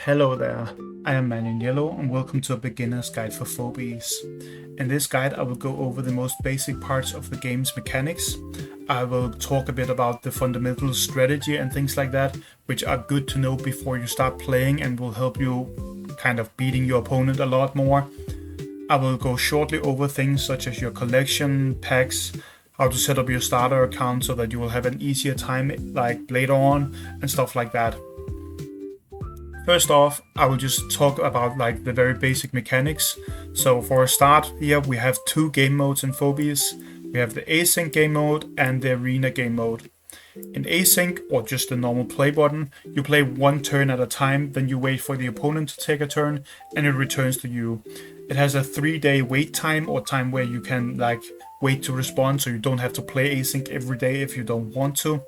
Hello there, I am Man in Yellow and welcome to a beginner's guide for Phobies. In this guide I will go over the most basic parts of the game's mechanics. I will talk a bit about the fundamental strategy and things like that, which are good to know before you start playing and will help you kind of beating your opponent a lot more. I will go shortly over things such as your collection, packs, how to set up your starter account so that you will have an easier time like later on and stuff like that. First off, I will just talk about like the very basic mechanics. So for a start here we have two game modes in Phobies. We have the async game mode and the arena game mode. In async, or just the normal play button, you play one turn at a time, then you wait for the opponent to take a turn and it returns to you. It has a 3-day wait time, or time where you can like wait to respond, so you don't have to play async every day if you don't want to.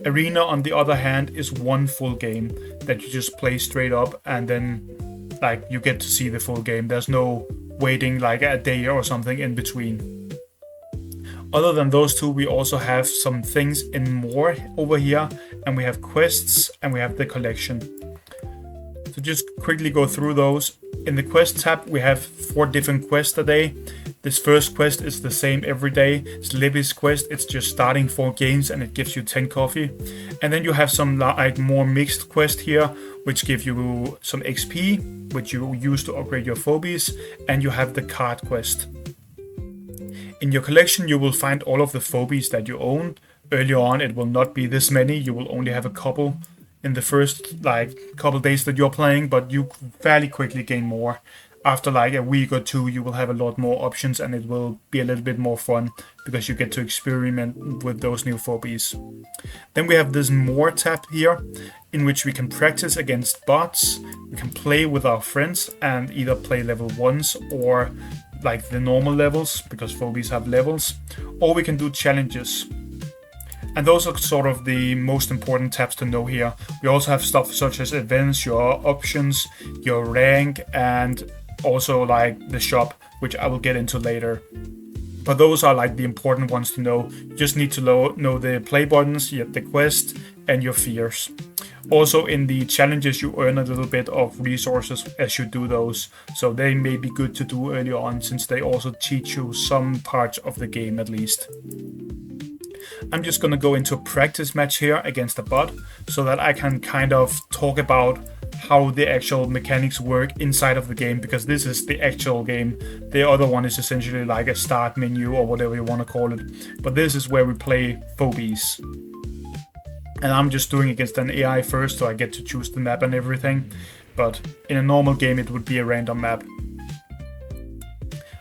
Arena, on the other hand, is one full game that you just play straight up and then like you get to see the full game. There's no waiting like a day or something in between. Other than those two, we also have some things in more over here, and we have quests and we have the collection. So just quickly go through those. In the quest tab, we have 4 different quests a day. This first quest is the same every day. It's Libby's quest. It's just starting 4 games and it gives you 10 coffee. And then you have some like more mixed quest here, which give you some XP, which you use to upgrade your phobies. And you have the card quest. In your collection, you will find all of the phobies that you own. Earlier on, it will not be this many. You will only have a couple in the first like couple days that you're playing, but you fairly quickly gain more. After like a week or two, you will have a lot more options and it will be a little bit more fun because you get to experiment with those new phobies. Then we have this more tab here, in which we can practice against bots. We can play with our friends and either play level 1s or like the normal levels, because phobies have levels, or we can do challenges. And those are sort of the most important tabs to know here. We also have stuff such as events, your options, your rank, and also like the shop, which I will get into later. But those are like the important ones to know. You just need to know the play buttons, the quest, and your fears. Also in the challenges you earn a little bit of resources as you do those. So they may be good to do early on, since they also teach you some parts of the game at least. I'm just going to go into a practice match here against a bot so that I can kind of talk about how the actual mechanics work inside of the game, because this is the actual game. The other one is essentially like a start menu or whatever you want to call it. But this is where we play Phobies. And I'm just doing against an AI first, so I get to choose the map and everything. But in a normal game, it would be a random map.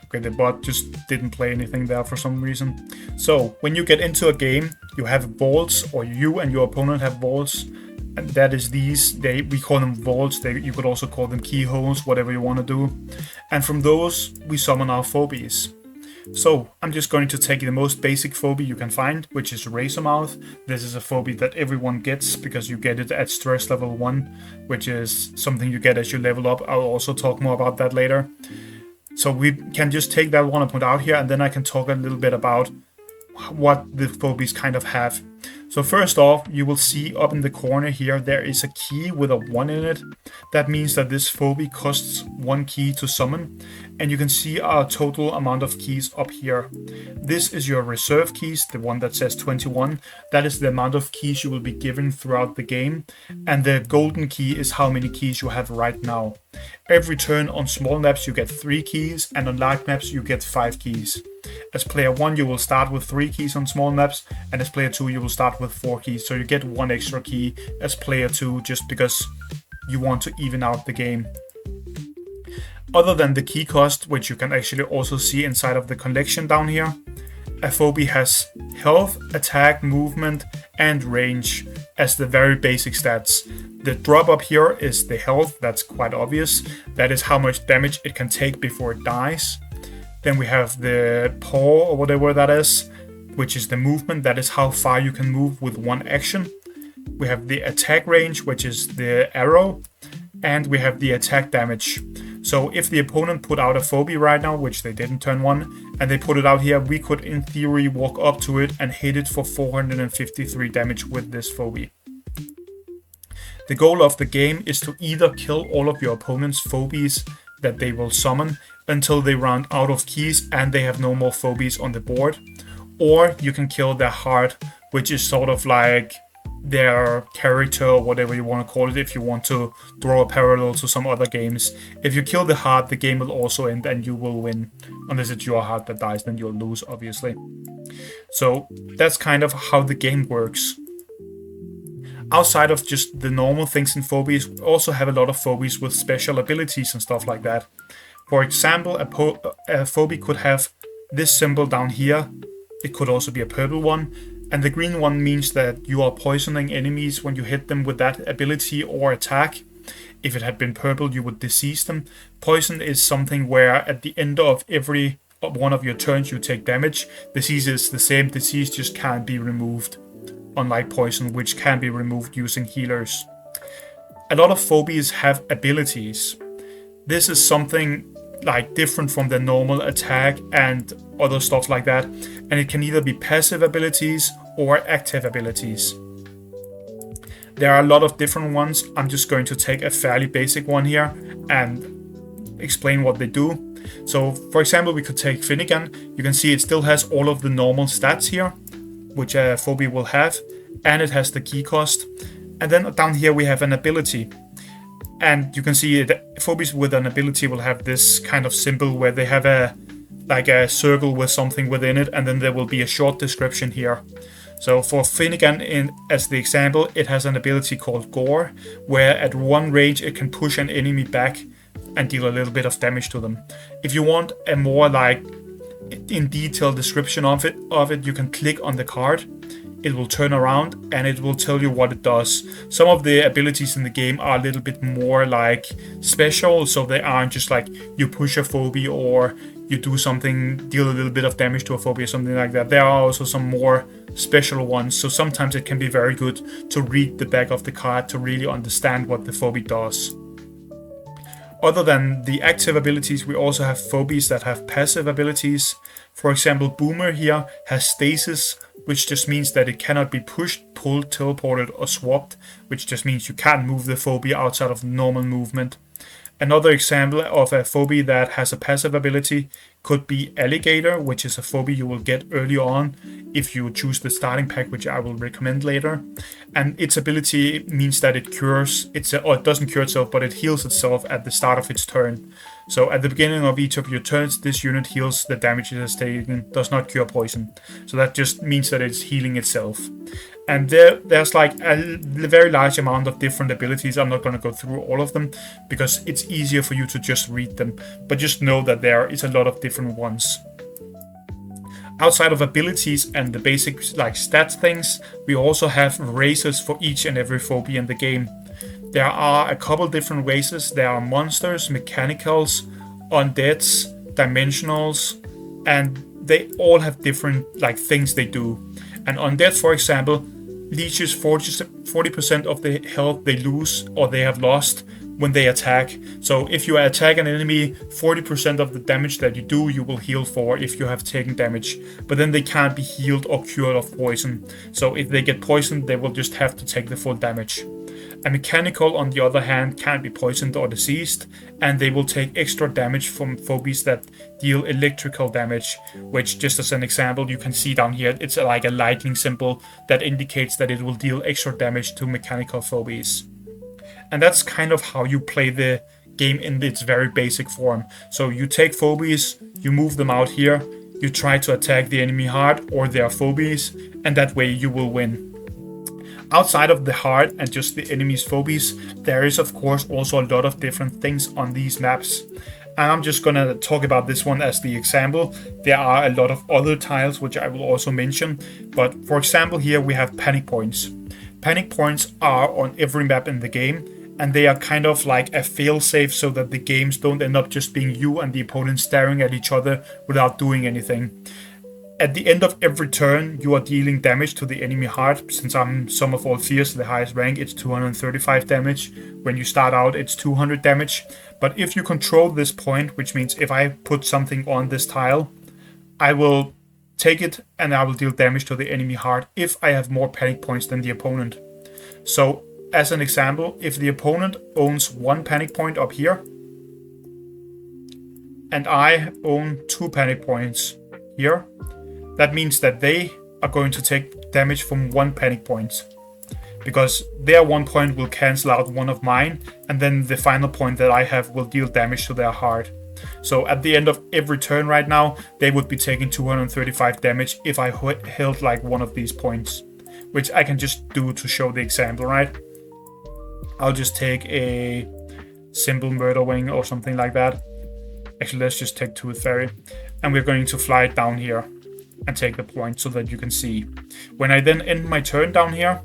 Okay, the bot just didn't play anything there for some reason. So when you get into a game, you have vaults, or you and your opponent have vaults. And that is these, we call them vaults. You could also call them keyholes, whatever you want to do. And from those, we summon our phobies. So I'm just going to take the most basic phobia you can find, which is Razormouth. This is a phobia that everyone gets because you get it at stress level 1, which is something you get as you level up. I'll also talk more about that later. So we can just take that one and put out here, and then I can talk a little bit about what the phobies kind of have. So first off, you will see up in the corner here, there is a key with a 1 in it. That means that this phobia costs 1 key to summon. And you can see our total amount of keys up here. This is your reserve keys, the one that says 21. That is the amount of keys you will be given throughout the game. And the golden key is how many keys you have right now. Every turn on small maps you get 3 keys, and on large maps you get 5 keys. As player 1 you will start with 3 keys on small maps, and as player 2 you will start with 4 keys, so you get 1 extra key as player 2 just because you want to even out the game. Other than the key cost, which you can actually also see inside of the collection down here, a phobia has health, attack, movement, and range as the very basic stats. The drop up here is the health, that's quite obvious. That is how much damage it can take before it dies. Then we have the paw, or whatever that is, which is the movement. That is how far you can move with 1 action. We have the attack range, which is the arrow. And we have the attack damage. So if the opponent put out a phobia right now, which they didn't turn 1, and they put it out here, we could in theory walk up to it and hit it for 453 damage with this phobia. The goal of the game is to either kill all of your opponent's phobies that they will summon until they run out of keys and they have no more phobies on the board, or you can kill their heart, which is sort of like their character or whatever you want to call it, if you want to draw a parallel to some other games. If you kill the heart, the game will also end and you will win. Unless it's your heart that dies, then you'll lose, obviously. So that's kind of how the game works. Outside of just the normal things in Phobies, we also have a lot of Phobies with special abilities and stuff like that. For example, a Phobie could have this symbol down here. It could also be a purple one. And the green one means that you are poisoning enemies when you hit them with that ability or attack. If it had been purple, you would disease them. Poison is something where at the end of every one of your turns you take damage. Disease is the same. Disease just can't be removed, unlike poison, which can be removed using healers. A lot of phobies have abilities. This is something like different from the normal attack and other stuff like that, and it can either be passive abilities or active abilities. There are a lot of different ones. I'm just going to take a fairly basic one here and explain what they do. So for example, we could take Finnegan. You can see it still has all of the normal stats here, which a phobie will have, and it has the key cost. And then down here we have an ability. And you can see that phobies with an ability will have this kind of symbol where they have a circle with something within it, and then there will be a short description here. So for Finnegan, as the example, it has an ability called Gore, where at one range it can push an enemy back and deal a little bit of damage to them. If you want a more in detail description of it, you can click on the card. It will turn around and it will tell you what it does. Some of the abilities in the game are a little bit more special, so they aren't just like you push a phobie or you do something, deal a little bit of damage to a phobia or something like that. There are also some more special ones, so sometimes it can be very good to read the back of the card to really understand what the phobie does. Other than the active abilities, we also have phobies that have passive abilities. For example, Boomer here has stasis, which just means that it cannot be pushed, pulled, teleported, or swapped, which just means you can't move the phobia outside of normal movement. Another example of a phobia that has a passive ability could be Alligator, which is a phobia you will get early on if you choose the starting pack, which I will recommend later. And its ability means that it cures or it doesn't cure itself, but it heals itself at the start of its turn. So at the beginning of each of your turns, this unit heals the damage it has taken, does not cure poison. So that just means that it's healing itself. And there's a very large amount of different abilities. I'm not going to go through all of them because it's easier for you to just read them. But just know that there is a lot of different ones. Outside of abilities and the basic stats things, we also have races for each and every phobia in the game. There are a couple different races. There are monsters, mechanicals, undeads, dimensionals, and they all have different things they do. And undead, for example, leeches 40% of the health they lose or they have lost when they attack. So if you attack an enemy, 40% of the damage that you do, you will heal for if you have taken damage. But then they can't be healed or cured of poison. So if they get poisoned, they will just have to take the full damage. A mechanical, on the other hand, can't be poisoned or diseased, and they will take extra damage from phobies that deal electrical damage, which, just as an example, you can see down here, it's like a lightning symbol that indicates that it will deal extra damage to mechanical phobies. And that's kind of how you play the game in its very basic form. So you take phobies, you move them out here, you try to attack the enemy hard or their phobies, and that way you will win. Outside of the heart and just the enemy's phobies, there is of course also a lot of different things on these maps. And I'm just gonna talk about this one as the example. There are a lot of other tiles which I will also mention, but for example here we have panic points. Panic points are on every map in the game, and they are kind of like a failsafe so that the games don't end up just being you and the opponent staring at each other without doing anything. At the end of every turn, you are dealing damage to the enemy heart. Since I'm Sum of All Fears, the highest rank, it's 235 damage. When you start out, it's 200 damage. But if you control this point, which means if I put something on this tile, I will take it and I will deal damage to the enemy heart if I have more panic points than the opponent. So as an example, if the opponent owns 1 panic point up here, and I own 2 panic points here, that means that they are going to take damage from 1 panic point, because their 1 point will cancel out one of mine, and then the final point that I have will deal damage to their heart. So at the end of every turn right now, they would be taking 235 damage if I held like one of these points, which I can just do to show the example, right? I'll just take a simple murder wing or something like that. Actually, let's just take Tooth Fairy, and we're going to fly it down here and take the point so that you can see. When I then end my turn down here,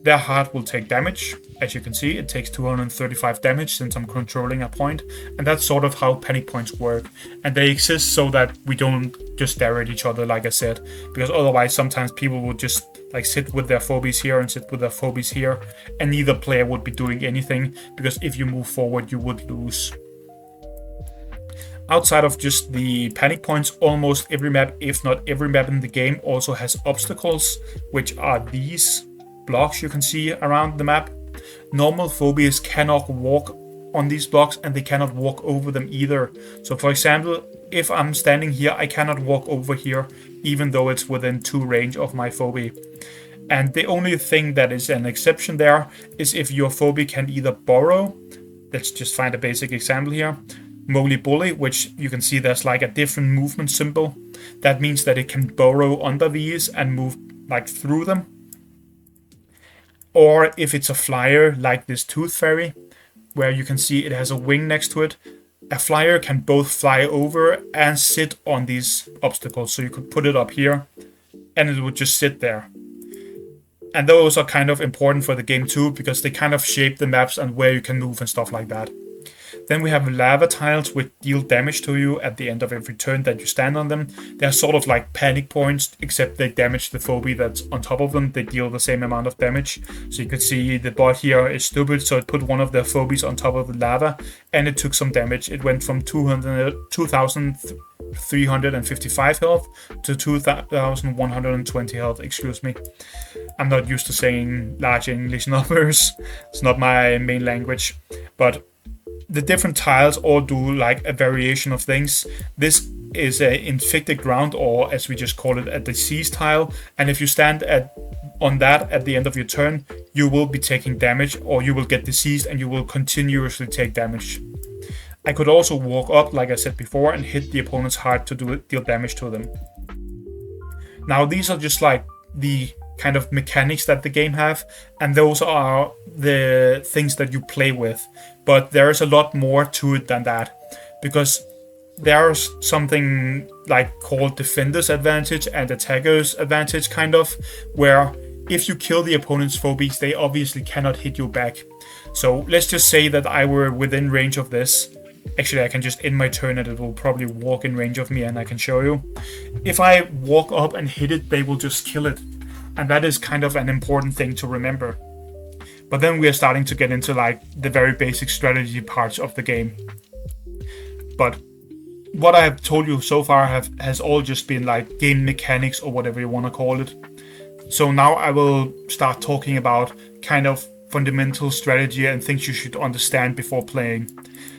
their heart will take damage. As you can see, it takes 235 damage since I'm controlling a point, and that's sort of how panic points work. And they exist so that we don't just stare at each other, like I said, because otherwise sometimes people would just like sit with their phobies here and sit with their phobies here, and neither player would be doing anything, because if you move forward, you would lose. Outside of just the panic points, almost every map, if not every map in the game, also has obstacles, which are these blocks you can see around the map. Normal phobies cannot walk on these blocks, and they cannot walk over them either. So for example, if I'm standing here, I cannot walk over here, even though it's within 2 range of my phobie. And the only thing that is an exception there is if your phobie can either borrow, let's just find a basic example here, Moly Bully, which you can see there's like a different movement symbol. That means that it can burrow under these and move like through them. Or if it's a flyer like this Tooth Fairy, where you can see it has a wing next to it, a flyer can both fly over and sit on these obstacles. So you could put it up here and it would just sit there. And those are kind of important for the game too, because they kind of shape the maps and where you can move and stuff like that. Then we have lava tiles, which deal damage to you at the end of every turn that you stand on them. They're sort of like panic points, except they damage the phobie that's on top of them. They deal the same amount of damage. So you can see the bot here is stupid, so it put one of their phobies on top of the lava, and it took some damage. It went from 2,355 health to 2,120 health, excuse me. I'm not used to saying large English numbers. It's not my main language, but the different tiles all do like a variation of things. This is a infected ground, or as we just call it, a disease tile. And if you stand on that at the end of your turn, you will be taking damage, or you will get diseased and you will continuously take damage. I could also walk up, like I said before, and hit the opponent's heart to deal damage to them. Now these are just like the kind of mechanics that the game have, and those are the things that you play with. But there is a lot more to it than that, because there's something like called defender's advantage and attacker's advantage, kind of, where if you kill the opponent's phobies, they obviously cannot hit you back. So let's just say that I were within range of this. Actually, I can just end my turn and it will probably walk in range of me, and I can show you. If I walk up and hit it, they will just kill it. And that is kind of an important thing to remember. But then we are starting to get into like the very basic strategy parts of the game. But what I have told you so far has all just been like game mechanics, or whatever you want to call it. So now I will start talking about kind of fundamental strategy and things you should understand before playing.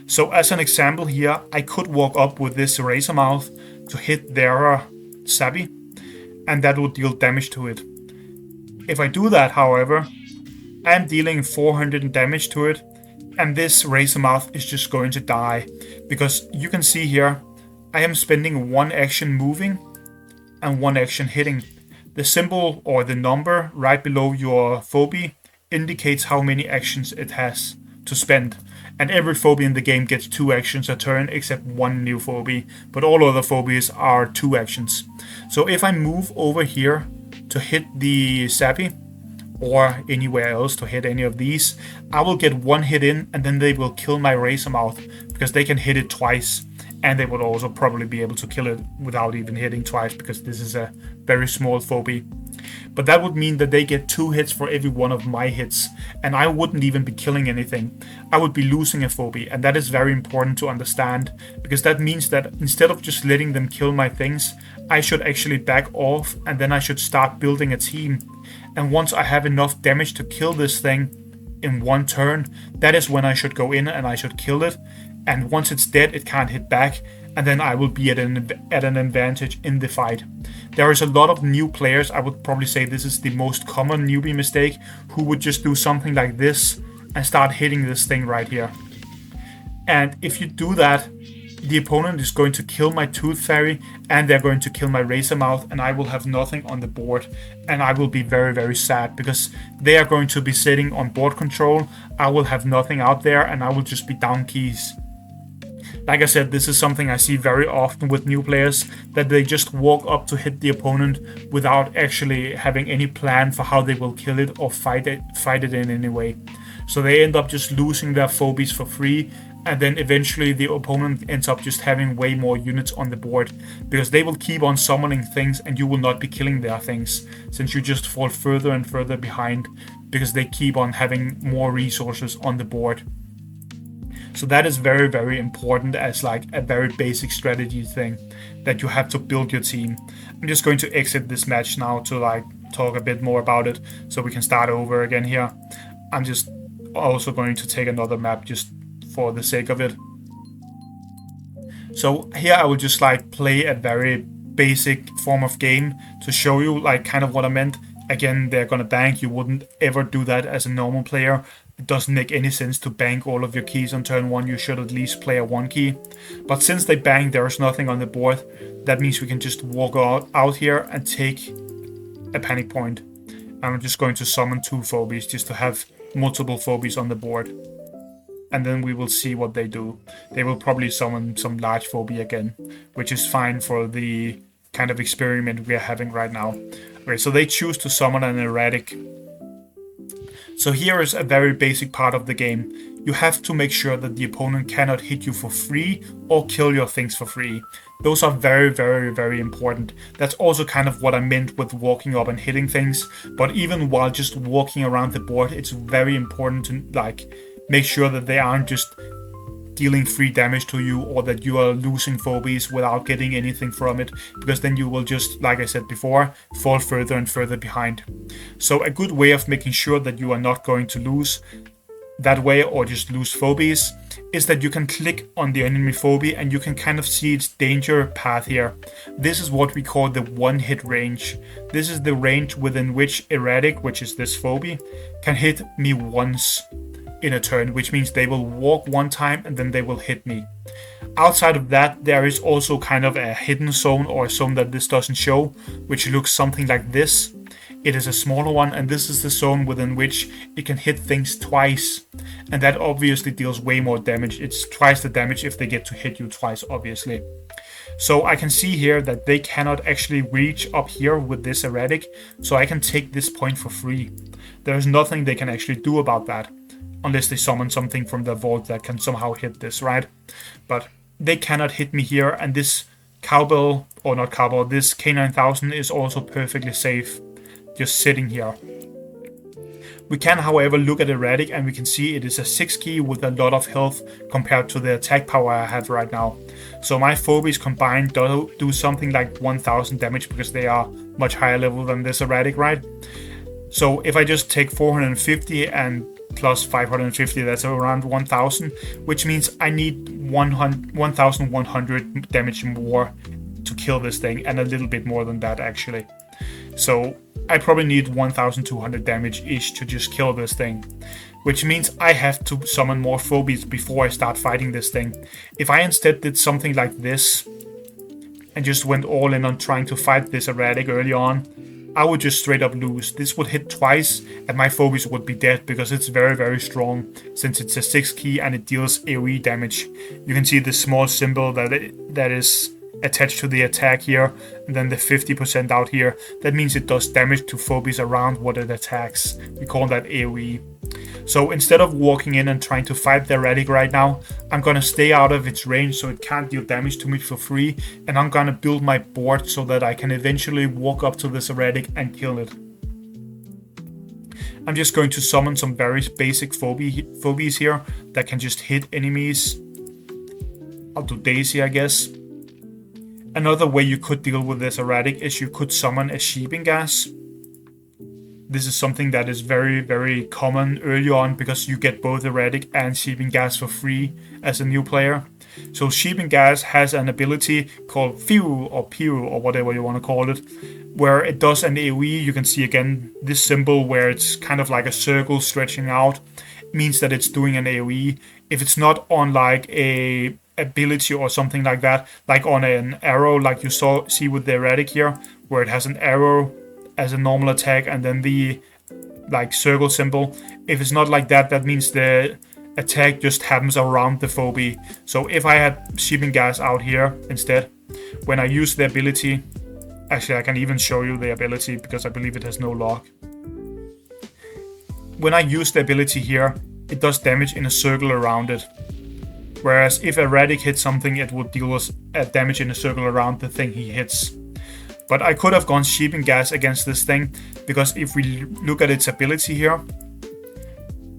So as an example here, I could walk up with this Razor Mouth to hit their Sabi, and that would deal damage to it. If I do that, however, I am dealing 400 damage to it, and this Razor Mouth is just going to die, because you can see here, I am spending 1 action moving and 1 action hitting. The symbol or the number right below your phobie indicates how many actions it has to spend. And every phobie in the game gets 2 actions a turn, except 1 new phobie, but all other phobies are 2 actions. So if I move over here to hit the Sabi, or anywhere else to hit any of these, I will get 1 hit in, and then they will kill my Razor Mouth, because they can hit it twice, and they would also probably be able to kill it without even hitting twice, because this is a very small phobie. But that would mean that they get 2 hits for every one of my hits, and I wouldn't even be killing anything. I would be losing a phobie, and that is very important to understand, because that means that instead of just letting them kill my things, I should actually back off, and then I should start building a team. And once I have enough damage to kill this thing, in one turn, that is when I should go in and I should kill it. And once it's dead, it can't hit back, and then I will be at an advantage in the fight. There is a lot of new players, I would probably say this is the most common newbie mistake, who would just do something like this and start hitting this thing right here. And if you do that, the opponent is going to kill my Tooth Fairy, and they're going to kill my Razor Mouth, and I will have nothing on the board, and I will be very, very sad, because they are going to be sitting on board control. I will have nothing out there, and I will just be down keys. Like I said, this is something I see very often with new players, that they just walk up to hit the opponent without actually having any plan for how they will kill it or fight it in any way. So they end up just losing their phobies for free, and then eventually the opponent ends up just having way more units on the board, because they will keep on summoning things and you will not be killing their things, since you just fall further and further behind because they keep on having more resources on the board. So that is very, very important as like a very basic strategy thing that you have to build your team. I'm just going to exit this match now to like talk a bit more about it so we can start over again here. I'm just also going to take another map just for the sake of it. So here I will just like play a very basic form of game to show you like kind of what I meant. Again, they're gonna bank. You wouldn't ever do that as a normal player. It doesn't make any sense to bank all of your keys on turn 1. You should at least play a 1 key. But since they bank, there is nothing on the board. That means we can just walk out here and take a panic point. I'm just going to summon 2 phobies just to have multiple phobies on the board. And then we will see what they do. They will probably summon some large phobia again, which is fine for the kind of experiment we are having right now. Okay, so they choose to summon an erratic. So here is a very basic part of the game. You have to make sure that the opponent cannot hit you for free or kill your things for free. Those are very, very, very important. That's also kind of what I meant with walking up and hitting things. But even while just walking around the board, it's very important to like make sure that they aren't just dealing free damage to you, or that you are losing phobies without getting anything from it, because then you will just, like I said before, fall further and further behind. So a good way of making sure that you are not going to lose that way or just lose phobies is that you can click on the enemy phobia and you can kind of see its danger path here. This is what we call the one hit range. This is the range within which erratic, which is this phobia, can hit me once in a turn, which means they will walk one time and then they will hit me. Outside of that, there is also kind of a hidden zone, or a zone that this doesn't show, which looks something like this. It is a smaller one, and this is the zone within which it can hit things twice, and that obviously deals way more damage. It's twice the damage if they get to hit you twice, obviously. So I can see here that they cannot actually reach up here with this erratic, so I can take this point for free. There's nothing they can actually do about that, unless they summon something from the vault that can somehow hit this, right? But they cannot hit me here, and this cowbell, or not cowbell, this K9000 is also perfectly safe, just sitting here. We can, however, look at erratic and we can see it is a 6 key with a lot of health compared to the attack power I have right now. So my phobies combined do something like 1000 damage, because they are much higher level than this erratic, right? So if I just take 450 and plus 550, that's around 1000, which means I need 1100 damage more to kill this thing, and a little bit more than that actually. So I probably need 1200 damage ish to just kill this thing, which means I have to summon more phobies before I start fighting this thing. If I instead did something like this and just went all in on trying to fight this erratic early on, I would just straight up lose. This would hit twice and my phobies would be dead, because it's very, very strong, since it's a 6 key and it deals AoE damage. You can see the small symbol that is attached to the attack here, and then the 50% out here. That means it does damage to phobies around what it attacks. We call that AoE. So instead of walking in and trying to fight the erratic right now, I'm gonna stay out of its range so it can't deal damage to me for free, and I'm gonna build my board so that I can eventually walk up to this erratic and kill it. I'm just going to summon some very basic phobies here that can just hit enemies. I'll do Daisy, I guess. Another way you could deal with this erratic is you could summon a sheeping gas. this is something that is very, very common early on because you get both Erratic and Sheeping Gas for free as a new player. So Sheeping Gas has an ability called Few or Pew or whatever you want to call it, where it does an AoE. You can see again this symbol where it's kind of like a circle stretching out. It means that it's doing an AoE. If it's not on like a ability or something like that, like on an arrow, like you see with the Erratic here, where it has an arrow as a normal attack and then the like circle symbol. If it's not like that, that means the attack just happens around the phobie. So if I had Sheeping Gas out here instead, when I use the ability, actually I can even show you the ability because I believe it has no lock. When I use the ability here, it does damage in a circle around it. Whereas if Erratic hits something, it would deal damage in a circle around the thing he hits. But I could have gone Sheeping Gas against this thing, because if we look at its ability here,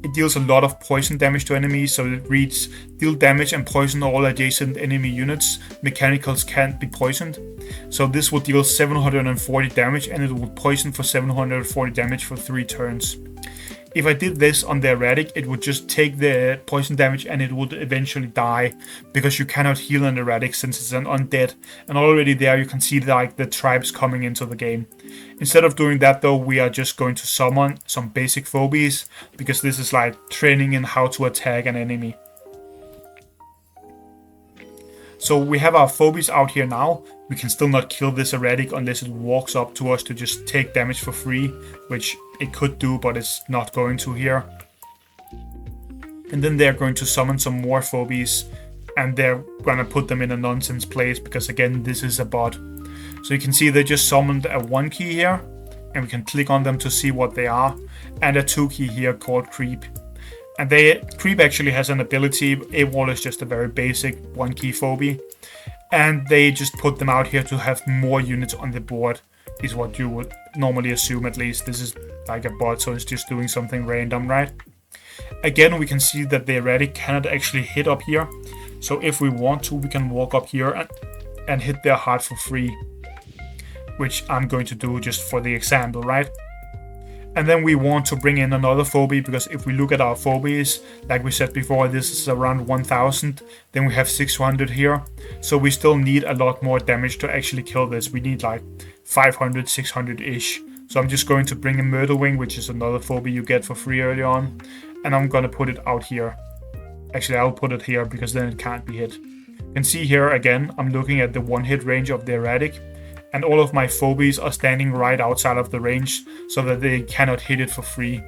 it deals a lot of poison damage to enemies, so it reads deal damage and poison all adjacent enemy units. Mechanicals can't be poisoned. So this will deal 740 damage and it will poison for 740 damage for 3 turns. If I did this on the Erratic, it would just take the poison damage and it would eventually die, because you cannot heal an Erratic since it's an undead. And already there you can see like the tribes coming into the game. Instead of doing that though, we are just going to summon some basic phobies, because this is like training in how to attack an enemy. So we have our phobies out here now. We can still not kill this Erratic unless it walks up to us to just take damage for free, which it could do, but it's not going to here. And then they're going to summon some more phobies, and they're gonna put them in a nonsense place, because again, this is a bot. So you can see they just summoned a 1 key here, and we can click on them to see what they are, and a 2 key here called Creep. And Creep actually has an ability. AWOL is just a very basic 1 key phobie. And they just put them out here to have more units on the board, is what you would normally assume at least. This is like a bot, so it's just doing something random, right? Again, we can see that the Erratic cannot actually hit up here. So if we want to, we can walk up here and hit their heart for free. Which I'm going to do just for the example, right? And then we want to bring in another phobie, because if we look at our phobies, like we said before, this is around 1000. Then we have 600 here. So we still need a lot more damage to actually kill this. We need like 500, 600-ish. So I'm just going to bring in Murder Wing, which is another phobie you get for free early on. And I'm going to put it out here. Actually, I'll put it here because then it can't be hit. You can see here again, I'm looking at the 1-hit range of the Erratic. And all of my phobies are standing right outside of the range, so that they cannot hit it for free.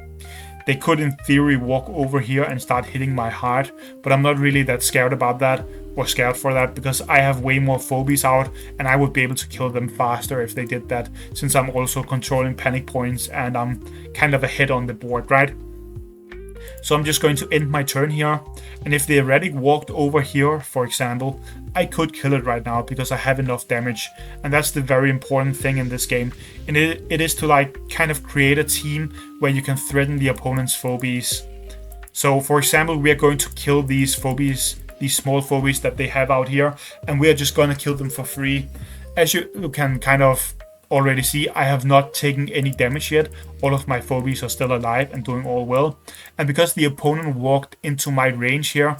They could in theory walk over here and start hitting my heart, but I'm not really that scared about that, or scared for that, because I have way more phobies out and I would be able to kill them faster if they did that, since I'm also controlling panic points and I'm kind of ahead on the board, right? So I'm just going to end my turn here, and if the Erratic walked over here, for example, I could kill it right now because I have enough damage, and that's the very important thing in this game. And it is to like kind of create a team where you can threaten the opponent's phobies. So for example, we are going to kill these phobies, these small phobies that they have out here, and we are just going to kill them for free. As you can kind of already see, I have not taken any damage yet. All of my phobies are still alive and doing all well. And because the opponent walked into my range here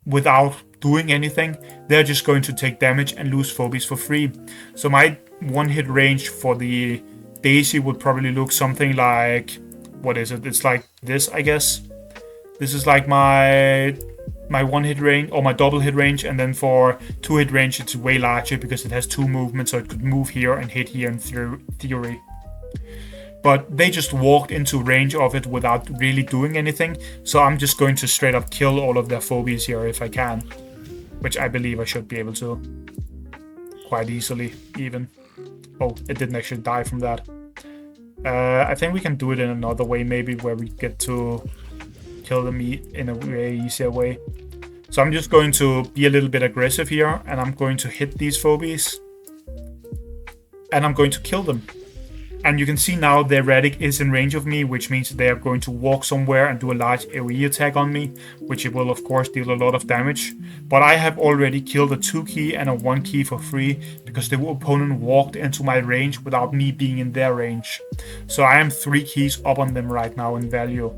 without doing anything, they're just going to take damage and lose phobies for free. So my 1-hit range for the Daisy would probably look something like, what is it? It's like this, I guess. This is like my 1-hit range, or my double hit range, and then for 2-hit range it's way larger because it has 2 movements, so it could move here and hit here in theory. But they just walked into range of it without really doing anything, so I'm just going to straight up kill all of their phobies here if I can, which I believe I should be able to quite easily even. Oh, it didn't actually die from that. I think we can do it in another way, maybe, where we get to kill them in a way easier way. So I'm just going to be a little bit aggressive here, and I'm going to hit these phobies, and I'm going to kill them. And you can see now the erratic is in range of me, which means they are going to walk somewhere and do a large AoE attack on me, which it will of course deal a lot of damage. But I have already killed a 2 key and a 1 key for free because the opponent walked into my range without me being in their range. So I am 3 keys up on them right now in value.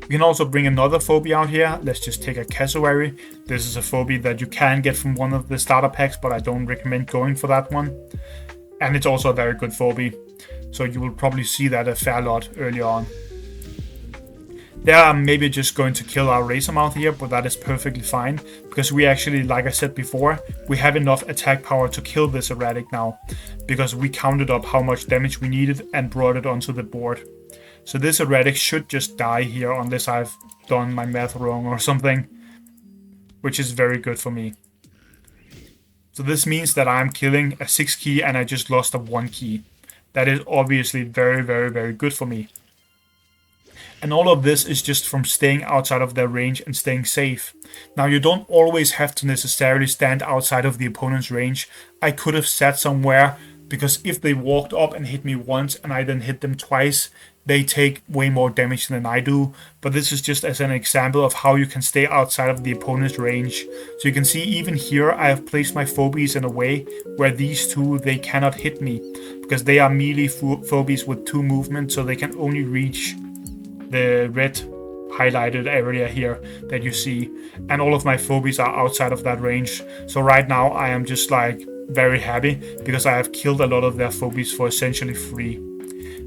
We can also bring another phobie out here. Let's just take a cassowary. This is a phobie that you can get from one of the starter packs, but I don't recommend going for that one. And it's also a very good phobie, so you will probably see that a fair lot early on. There I'm maybe just going to kill our Razormouth here, but that is perfectly fine, because we actually, like I said before, we have enough attack power to kill this erratic now, because we counted up how much damage we needed and brought it onto the board. So this erratic should just die here unless I've done my math wrong or something, which is very good for me. So this means that I'm killing a 6 key and I just lost a 1 key. That is obviously very, very, very good for me. And all of this is just from staying outside of their range and staying safe. Now you don't always have to necessarily stand outside of the opponent's range. I could have sat somewhere, because if they walked up and hit me once and I then hit them twice, they take way more damage than I do. But this is just as an example of how you can stay outside of the opponent's range. So you can see even here I have placed my phobies in a way where these two, they cannot hit me, because they are melee phobies with 2 movement, so they can only reach the red highlighted area here that you see. And all of my phobies are outside of that range. So right now I am just like very happy because I have killed a lot of their phobies for essentially free.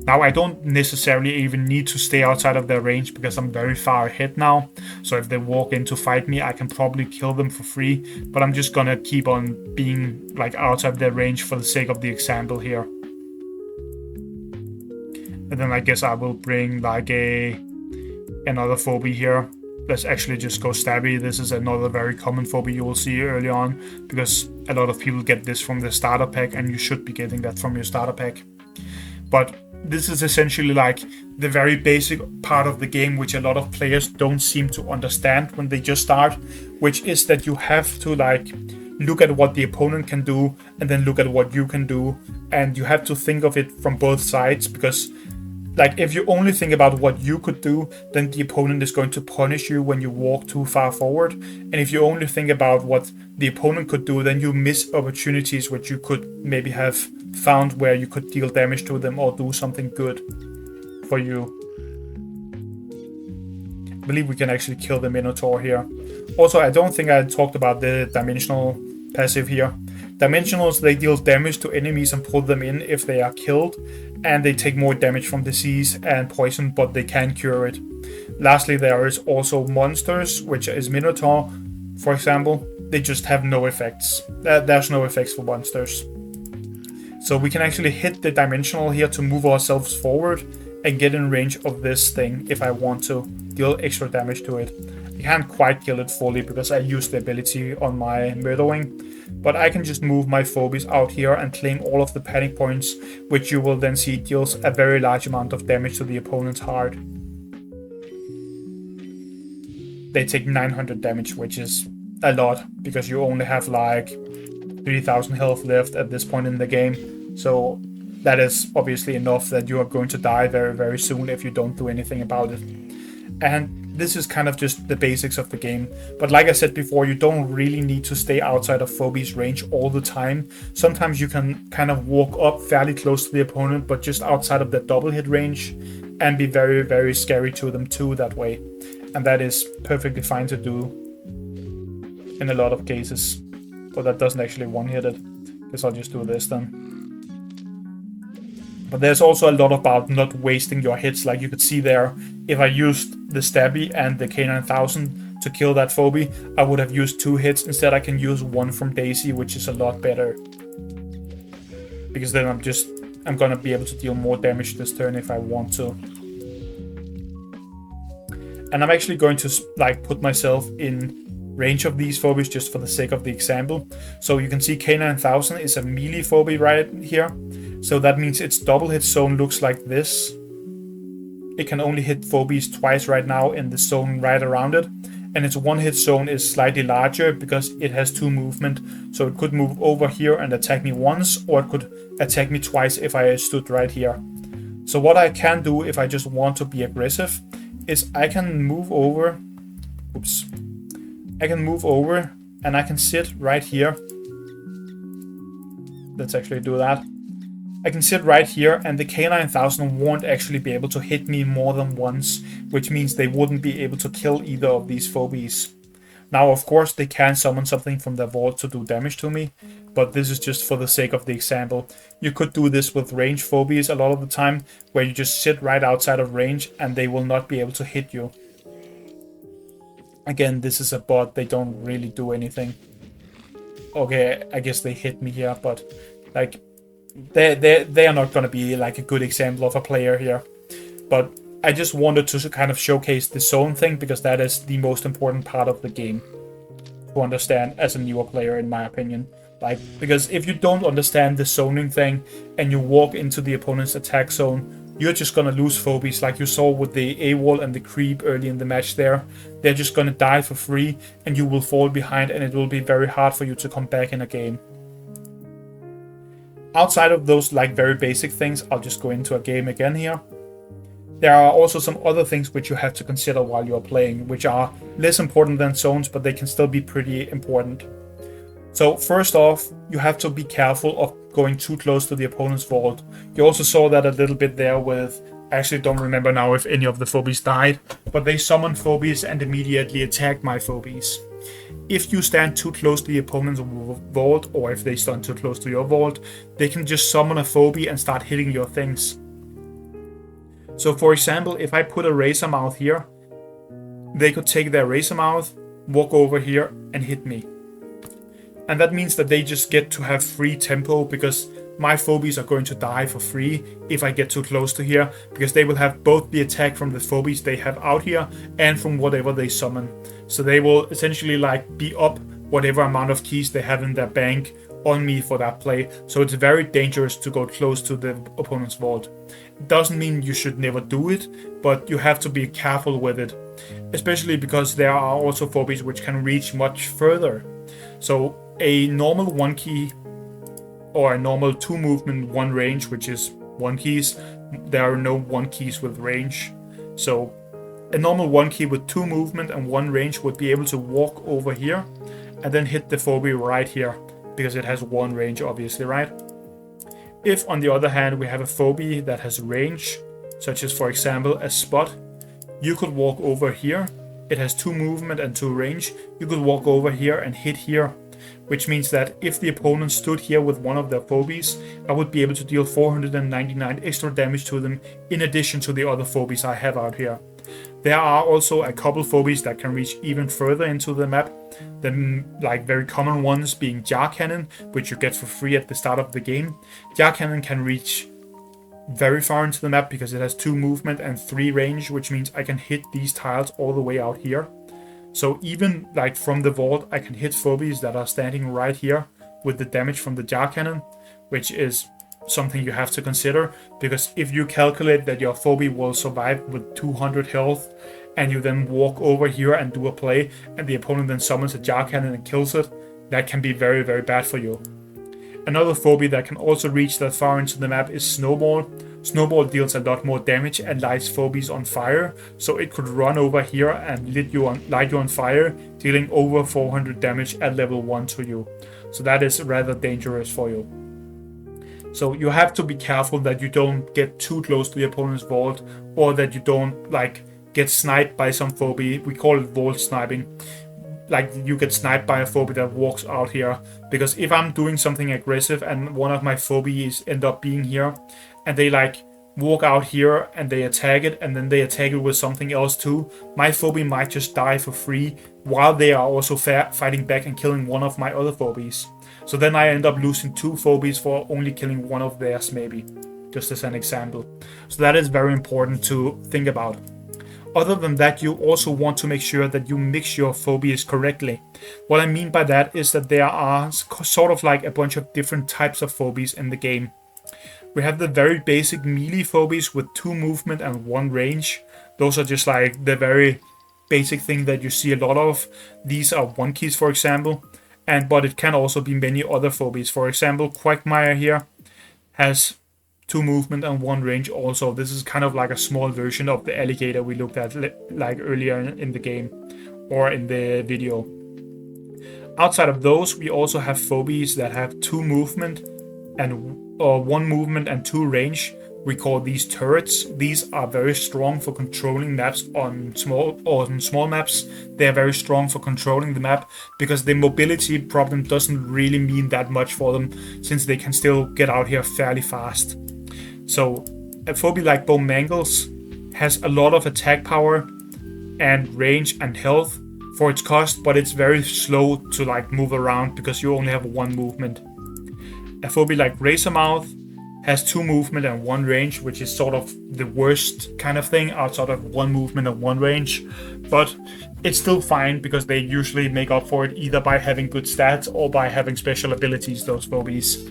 Now I don't necessarily even need to stay outside of their range because I'm very far ahead now. So if they walk in to fight me, I can probably kill them for free. But I'm just gonna keep on being like outside their range for the sake of the example here. And then I guess I will bring like another phobie here. Let's actually just go stabby. This is another very common phobie you will see early on, because a lot of people get this from the starter pack, and you should be getting that from your starter pack. But this is essentially like the very basic part of the game, which a lot of players don't seem to understand when they just start, which is that you have to like look at what the opponent can do and then look at what you can do, and you have to think of it from both sides, because like if you only think about what you could do, then the opponent is going to punish you when you walk too far forward. And if you only think about what the opponent could do, then you miss opportunities which you could maybe have found where you could deal damage to them or do something good for you. I believe we can actually kill the Minotaur here. Also, I don't think I talked about the dimensional passive here. Dimensionals, they deal damage to enemies and pull them in if they are killed, and they take more damage from disease and poison, but they can cure it. Lastly, there is also monsters, which is Minotaur, for example. They just have no effects. There's no effects for monsters. So we can actually hit the dimensional here to move ourselves forward and get in range of this thing if I want to deal extra damage to it. I can't quite kill it fully because I use the ability on my Murderwing, but I can just move my phobies out here and claim all of the panic points, which you will then see deals a very large amount of damage to the opponent's heart. They take 900 damage, which is a lot, because you only have like 3000 health left at this point in the game. So that is obviously enough that you are going to die very, very soon if you don't do anything about it. And this is kind of just the basics of the game. But like I said before, you don't really need to stay outside of Phobies range all the time. Sometimes you can kind of walk up fairly close to the opponent, but just outside of that double hit range, and be very, very scary to them too that way. And that is perfectly fine to do in a lot of cases. But that doesn't actually one-hit it. Guess I'll just do this then. But there's also a lot about not wasting your hits. Like you could see there, if I used the Stabby and the K9000 to kill that phobie, I would have used 2 hits. Instead, I can use 1 from Daisy, which is a lot better. Because then I'm gonna be able to deal more damage this turn if I want to. And I'm actually going to like put myself in range of these phobies just for the sake of the example. So you can see K9000 is a melee phobie right here. So that means its double hit zone looks like this. It can only hit phobies twice right now in the zone right around it. and its one hit zone is slightly larger because it has 2 movement. So it could move over here and attack me once, or it could attack me twice if I stood right here. So what I can do if I just want to be aggressive is I can move over. Oops. I can move over and I can sit right here. Let's actually do that. I can sit right here and the K9000 won't actually be able to hit me more than once, which means they wouldn't be able to kill either of these Phobies. Now, of course, they can summon something from their vault to do damage to me, but this is just for the sake of the example. You could do this with range Phobies a lot of the time, where you just sit right outside of range and they will not be able to hit you. Again, this is a bot, they don't really do anything. Okay, I guess they hit me here, but like they are not going to be like a good example of a player here. But I just wanted to kind of showcase the zone thing, because that is the most important part of the game to understand as a newer player, in my opinion. Like, because if you don't understand the zoning thing and you walk into the opponent's attack zone, you're just gonna lose Phobies, like you saw with the AWOL and the Creep early in the match there. They're just gonna die for free and you will fall behind, and it will be very hard for you to come back in a game. Outside of those like very basic things, I'll just go into a game again here. There are also some other things which you have to consider while you're playing, which are less important than zones, but they can still be pretty important. So first off, you have to be careful of going too close to the opponent's vault. You also saw that a little bit there with, I actually don't remember now if any of the Phobies died, but they summoned Phobies and immediately attacked my Phobies. If you stand too close to the opponent's vault, or if they stand too close to your vault, they can just summon a Phobie and start hitting your things. So for example, if I put a Razor Mouth here, they could take their Razor Mouth, walk over here and hit me. And that means that they just get to have free tempo, because my Phobies are going to die for free if I get too close to here, because they will have both the attack from the Phobies they have out here and from whatever they summon. So they will essentially like be up whatever amount of keys they have in their bank on me for that play. So it's very dangerous to go close to the opponent's vault. It doesn't mean you should never do it, but you have to be careful with it, especially because there are also Phobies which can reach much further. So a normal 1 key or a normal 2 movement 1 range, which is 1 keys, there are no 1 keys with range. So a normal 1 key with 2 movement and 1 range would be able to walk over here and then hit the Phobie right here, because it has 1 range obviously, right? If on the other hand we have a Phobie that has range, such as for example a Spot, you could walk over here. It has 2 movement and 2 range. You could walk over here and hit here, which means that if the opponent stood here with one of their Phobies, I would be able to deal 499 extra damage to them, in addition to the other Phobies I have out here. There are also a couple Phobies that can reach even further into the map. The like very common ones being Jar Cannon, which you get for free at the start of the game. Jar Cannon can reach very far into the map because it has 2 movement and 3 range, which means I can hit these tiles all the way out here. So even like from the vault, I can hit Phobies that are standing right here with the damage from the Jar Cannon, which is something you have to consider, because if you calculate that your Phobie will survive with 200 health and you then walk over here and do a play and the opponent then summons a Jar Cannon and kills it, that can be very, very bad for you. Another Phobie that can also reach that far into the map is Snowball. Snowball deals a lot more damage and lights Phobies on fire, so it could run over here and light you on fire, dealing over 400 damage at level 1 to you. So that is rather dangerous for you. So you have to be careful that you don't get too close to the opponent's vault, or that you don't like get sniped by some Phobie. We call it vault sniping. Like you get sniped by a Phobie that walks out here, because if I'm doing something aggressive and one of my Phobies end up being here and they like walk out here and they attack it and then they attack it with something else too, my Phobie might just die for free while they are also fighting back and killing one of my other Phobies. So then I end up losing 2 Phobies for only killing one of theirs, maybe, just as an example. So that is very important to think about. Other than that, you also want to make sure that you mix your Phobies correctly. What I mean by that is that there are sort of like a bunch of different types of Phobies in the game. We have the very basic melee Phobies with 2 movement and 1 range. Those are just like the very basic thing that you see a lot of. These are one keys, for example, but it can also be many other phobies. For example, Quagmire here has 2 movement and 1 range also. This is kind of like a small version of the alligator we looked at like earlier in the game or in the video. Outside of those, we also have phobies that have 2 movement and 1 movement and 2 range. We call these turrets. These are very strong for controlling maps on small maps. They are very strong for controlling the map because the mobility problem doesn't really mean that much for them, since they can still get out here fairly fast. So a phobia like Bone Mangles has a lot of attack power and range and health for its cost, but it's very slow to like move around because you only have 1 movement. A phobia like Razormouth has 2 movement and 1 range, which is sort of the worst kind of thing outside of 1 movement and 1 range. But it's still fine because they usually make up for it either by having good stats or by having special abilities, those phobies.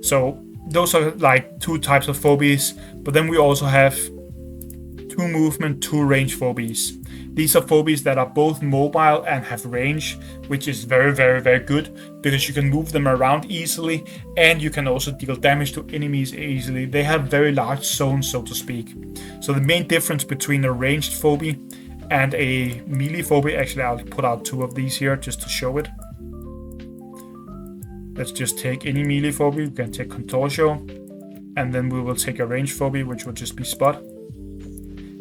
So those are like 2 types of phobies. But then we also have 2 movement, 2 range phobies. These are phobies that are both mobile and have range, which is very, very, very good because you can move them around easily and you can also deal damage to enemies easily. They have very large zones, so to speak. So the main difference between a ranged phobia and a melee phobia, actually I'll put out 2 of these here just to show it. Let's just take any melee phobia. You can take Contortio, and then we will take a range phobia, which will just be Spot.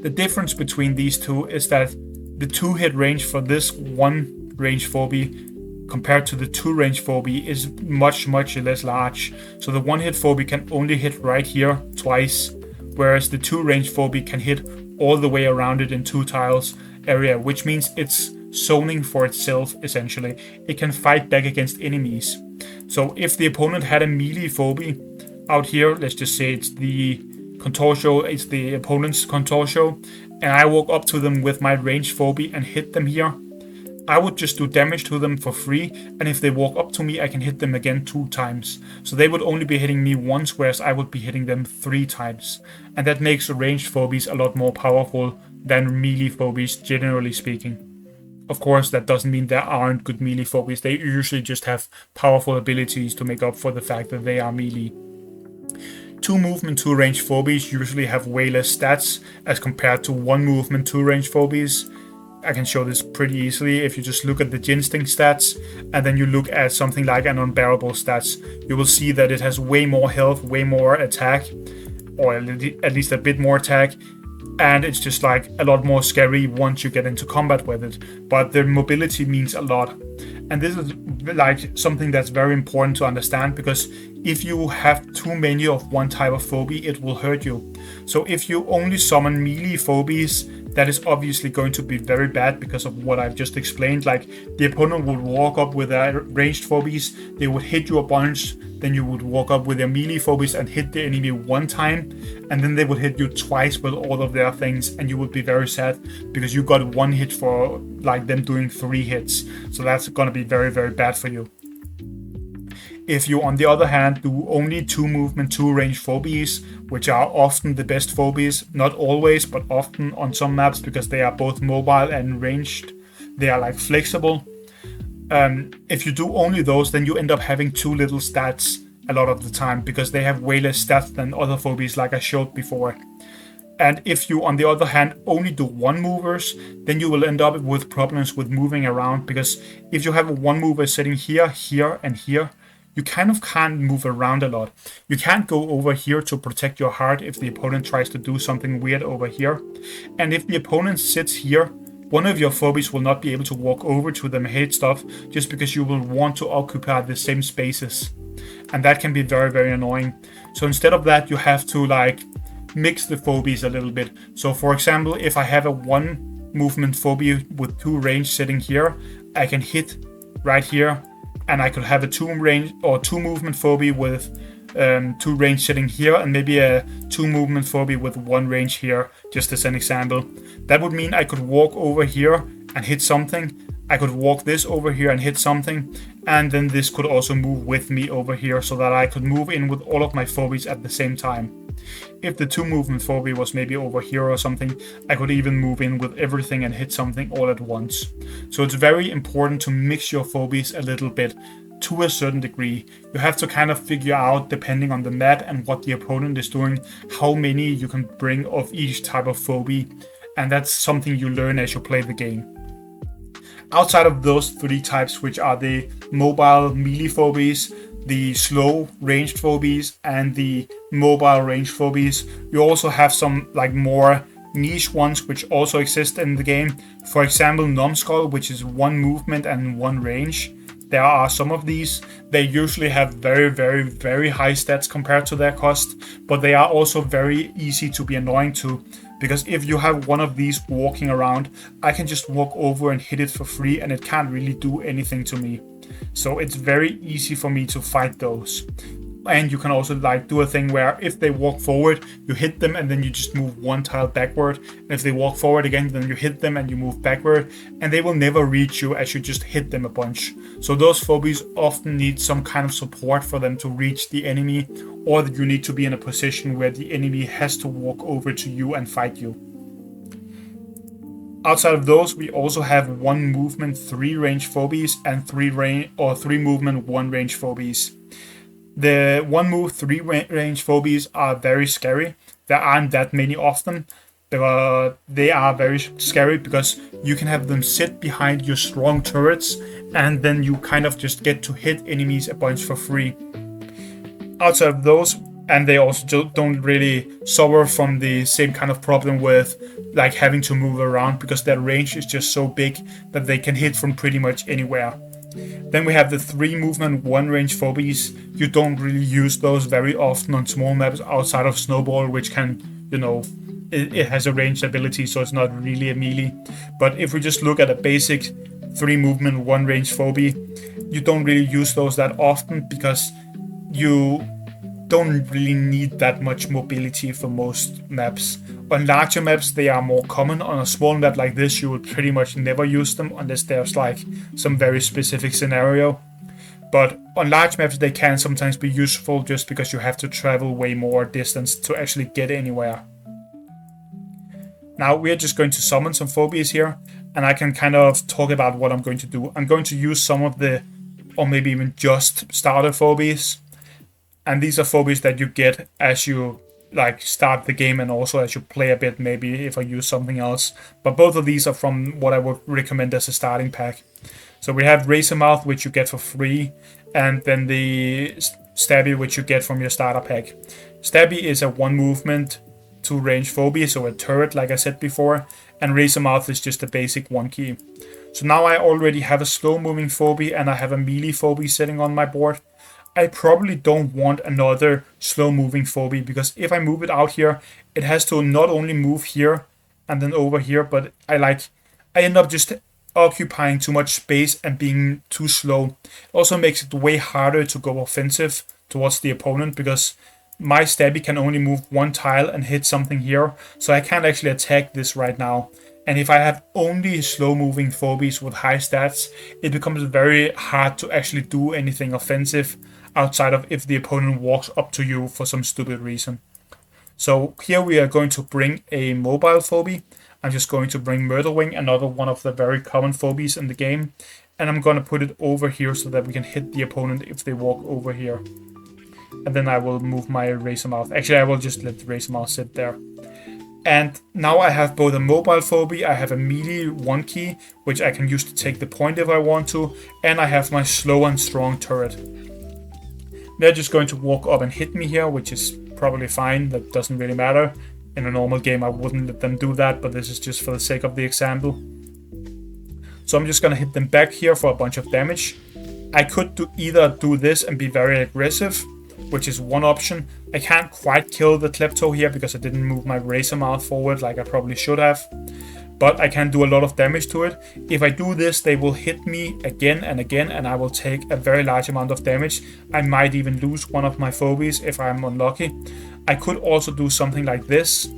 The difference between these 2 is that the 2-hit range for this 1 range phobia compared to the 2 range phobia is much less large. So the 1-hit phobia can only hit right here twice, whereas the 2 range phobia can hit all the way around it in 2 tiles area, which means it's zoning for itself essentially. It can fight back against enemies. So if the opponent had a melee phobia out here, let's just say it's the Contortio, it's the opponent's Contortio, and I walk up to them with my range phobia and hit them here, I would just do damage to them for free, and if they walk up to me, I can hit them again 2 times. So they would only be hitting me once, whereas I would be hitting them 3 times. And that makes ranged phobies a lot more powerful than melee phobies, generally speaking. Of course, that doesn't mean there aren't good melee phobies. They usually just have powerful abilities to make up for the fact that they are melee. 2 movement, 2 range phobies usually have way less stats as compared to 1 movement, 2 range phobies. I can show this pretty easily. If you just look at the Ginsting stats and then you look at something like an Unbearable stats, you will see that it has way more health, way more attack, or at least a bit more attack, and it's just like a lot more scary once you get into combat with it. But the mobility means a lot. And this is like something that's very important to understand, because if you have too many of one type of phobia, it will hurt you. So if you only summon melee phobies, that is obviously going to be very bad because of what I've just explained. Like, the opponent would walk up with their ranged phobies, they would hit you a bunch, then you would walk up with their melee phobies and hit the enemy 1 time, and then they would hit you twice with all of their things, and you would be very sad because you got 1 hit for like them doing 3 hits. So that's gonna be very, very bad for you. If you, on the other hand, do only 2 movement, 2 range phobies, which are often the best phobies, not always, but often on some maps, because they are both mobile and ranged, they are like flexible. If you do only those, then you end up having too little stats a lot of the time, because they have way less stats than other phobies, like I showed before. And if you, on the other hand, only do 1 movers, then you will end up with problems with moving around, because if you have a 1 mover sitting here, here, and here, you kind of can't move around a lot. You can't go over here to protect your heart if the opponent tries to do something weird over here. And if the opponent sits here, one of your phobies will not be able to walk over to them and hit stuff, just because you will want to occupy the same spaces. And that can be very, very annoying. So instead of that, you have to like mix the phobies a little bit. So for example, if I have a 1 movement phobia with 2 range sitting here, I can hit right here. And I could have a 2 range or 2 movement phobia with 2 range sitting here, and maybe a 2 movement phobia with 1 range here, just as an example. That would mean I could walk over here and hit something. I could walk this over here and hit something, and then this could also move with me over here, so that I could move in with all of my phobies at the same time. If the 2 movement phobia was maybe over here or something, I could even move in with everything and hit something all at once. So it's very important to mix your phobies a little bit to a certain degree. You have to kind of figure out, depending on the map and what the opponent is doing, how many you can bring of each type of phobia, and that's something you learn as you play the game. Outside of those 3 types, which are the mobile melee phobies, the slow ranged phobies, and the mobile ranged phobies, you also have some like more niche ones which also exist in the game. For example, numbskull, which is 1 movement and 1 range. There are some of these. They usually have very, very, very high stats compared to their cost, but they are also very easy to be annoying to, because if you have one of these walking around, I can just walk over and hit it for free and it can't really do anything to me. So it's very easy for me to fight those. And you can also like do a thing where if they walk forward, you hit them and then you just move 1 tile backward. And if they walk forward again, then you hit them and you move backward, and they will never reach you as you just hit them a bunch. So those phobies often need some kind of support for them to reach the enemy, or that you need to be in a position where the enemy has to walk over to you and fight you. Outside of those, we also have 1 movement 3 range phobies and 3 movement 1 range phobies. The 1 move 3 range phobies are very scary. There aren't that many of them, but they are very scary because you can have them sit behind your strong turrets and then you kind of just get to hit enemies a bunch for free. Outside of those, and they also don't really suffer from the same kind of problem with like having to move around, because their range is just so big that they can hit from pretty much anywhere. Then we have the 3 movement 1 range phobies. You don't really use those very often on small maps outside of Snowball, which can, it has a ranged ability, so it's not really a melee. But if we just look at a basic 3 movement 1 range phobia, you don't really use those that often because you don't really need that much mobility for most maps. On larger maps, they are more common. On a small map like this, you would pretty much never use them unless there's like some very specific scenario. But on large maps, they can sometimes be useful just because you have to travel way more distance to actually get anywhere. Now we're just going to summon some phobias here, and I can kind of talk about what I'm going to do. I'm going to use some of the, or maybe even just starter phobias. And these are phobias that you get as you like start the game and also as you play a bit, maybe if I use something else. But both of these are from what I would recommend as a starting pack. So we have Razor Mouth, which you get for free, and then the Stabby, which you get from your starter pack. Stabby is a 1 movement 2 range phobia, so a turret like I said before, and Razor Mouth is just a basic 1 key. So now I already have a slow moving phobia and I have a melee phobia sitting on my board. I probably don't want another slow moving phobia, because if I move it out here, it has to not only move here and then over here, but I end up just occupying too much space and being too slow. It also makes it way harder to go offensive towards the opponent, because my Stabby can only move 1 tile and hit something here, so I can't actually attack this right now. And if I have only slow moving phobias with high stats, it becomes very hard to actually do anything offensive outside of if the opponent walks up to you for some stupid reason. So here we are going to bring a mobile phobia. I'm just going to bring Murderwing, another one of the very common phobias in the game, and I'm going to put it over here so that we can hit the opponent if they walk over here. And then I will move my Razor Mouth. Actually, I will just let the Razor Mouth sit there. And now I have both a mobile phobia, I have a melee 1 key, which I can use to take the point if I want to, and I have my slow and strong turret. They're just going to walk up and hit me here, which is probably fine. That doesn't really matter. In a normal game, I wouldn't let them do that, but this is just for the sake of the example. So I'm just going to hit them back here for a bunch of damage. I could either do this and be very aggressive, which is one option. I can't quite kill the Klepto here because I didn't move my Razor Mouth forward like I probably should have. But I can do a lot of damage to it. If I do this, they will hit me again and again, and I will take a very large amount of damage. I might even lose one of my phobias if I'm unlucky. I could also do something like this.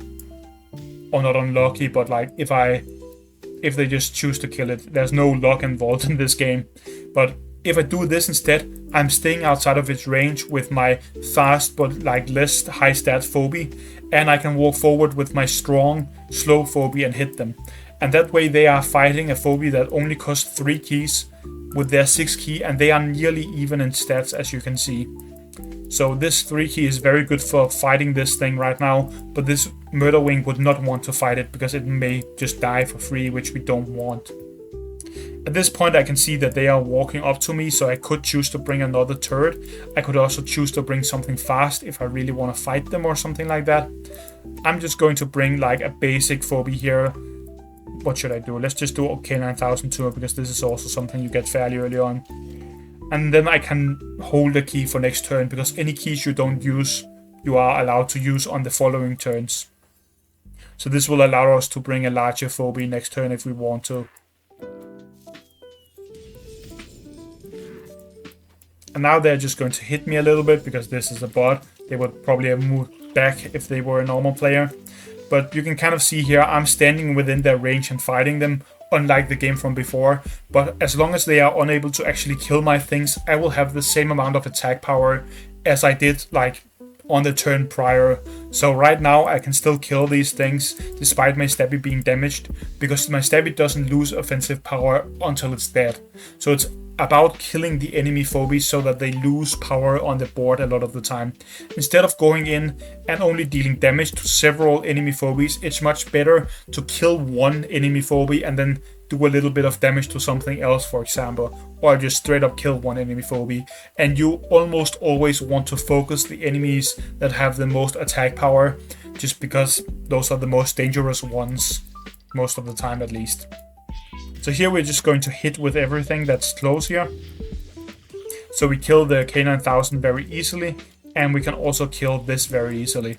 Or not unlucky, but like if they just choose to kill it. There's no luck involved in this game. But If I do this instead, I'm staying outside of its range with my fast but like less high stat phobie, and I can walk forward with my strong, slow phobie and hit them. And that way they are fighting a phobie that only costs 3 keys with their 6 key, and they are nearly even in stats, as you can see. So this 3 key is very good for fighting this thing right now, but this Murder Wing would not want to fight it because it may just die for free, which we don't want. At this point I can see that they are walking up to me, so I could choose to bring another turret. I could also choose to bring something fast if I really want to fight them or something like that. I'm just going to bring like a basic phobie here. What should I do? Let's just do K9000 to it, because this is also something you get fairly early on. And then I can hold the key for next turn, because any keys you don't use, you are allowed to use on the following turns. So this will allow us to bring a larger phobie next turn if we want to. And now they're just going to hit me a little bit because this is a bot. They would probably have moved back if they were a normal player. But you can kind of see here, I'm standing within their range and fighting them, unlike the game from before. But as long as they are unable to actually kill my things, I will have the same amount of attack power as I did like on the turn prior. So right now I can still kill these things despite my stabby being damaged, because my stabby doesn't lose offensive power until it's dead. So it's about killing the enemy phobies so that they lose power on the board a lot of the time. Instead of going in and only dealing damage to several enemy phobies, it's much better to kill one enemy phobie and then do a little bit of damage to something else, for example, or just straight up kill one enemy phobie. And you almost always want to focus the enemies that have the most attack power, just because those are the most dangerous ones, most of the time at least. So here we're just going to hit with everything that's close here. So we kill the K9000 very easily, and we can also kill this very easily.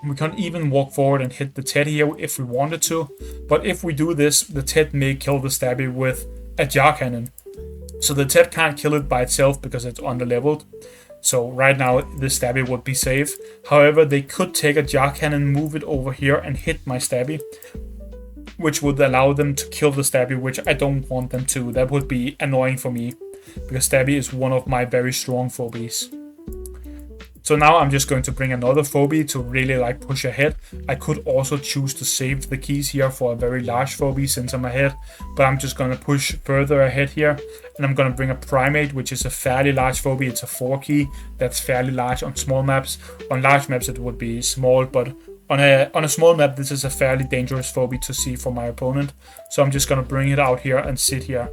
We can even walk forward and hit the Ted here if we wanted to, but if we do this, the Ted may kill the stabby with a jar cannon. So the Ted can't kill it by itself because it's under-leveled. So right now the stabby would be safe. However, they could take a jar cannon, move it over here and hit my stabby, which would allow them to kill the stabby, which I don't want them to. That would be annoying for me, because stabby is one of my very strong phobies. So now I'm just going to bring another phobie to really like push ahead. I could also choose to save the keys here for a very large phobie since I'm ahead, but I'm just going to push further ahead here, and I'm going to bring a primate, which is a fairly large phobie. It's a 4 key that's fairly large on small maps. On large maps it would be small, but on a small map this is a fairly dangerous phobie to see for my opponent. So I'm just going to bring it out here and sit here.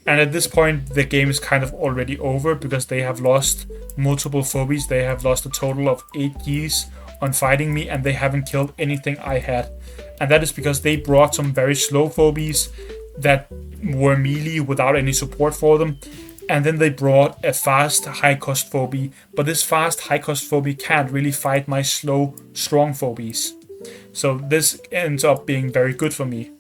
And at this point the game is kind of already over, because they have lost multiple phobies. They have lost a total of 8 keys on fighting me, and they haven't killed anything I had. And that is because they brought some very slow phobies that were melee without any support for them. And then they brought a fast high cost phobie, but this fast high cost phobie can't really fight my slow strong phobies. So this ends up being very good for me.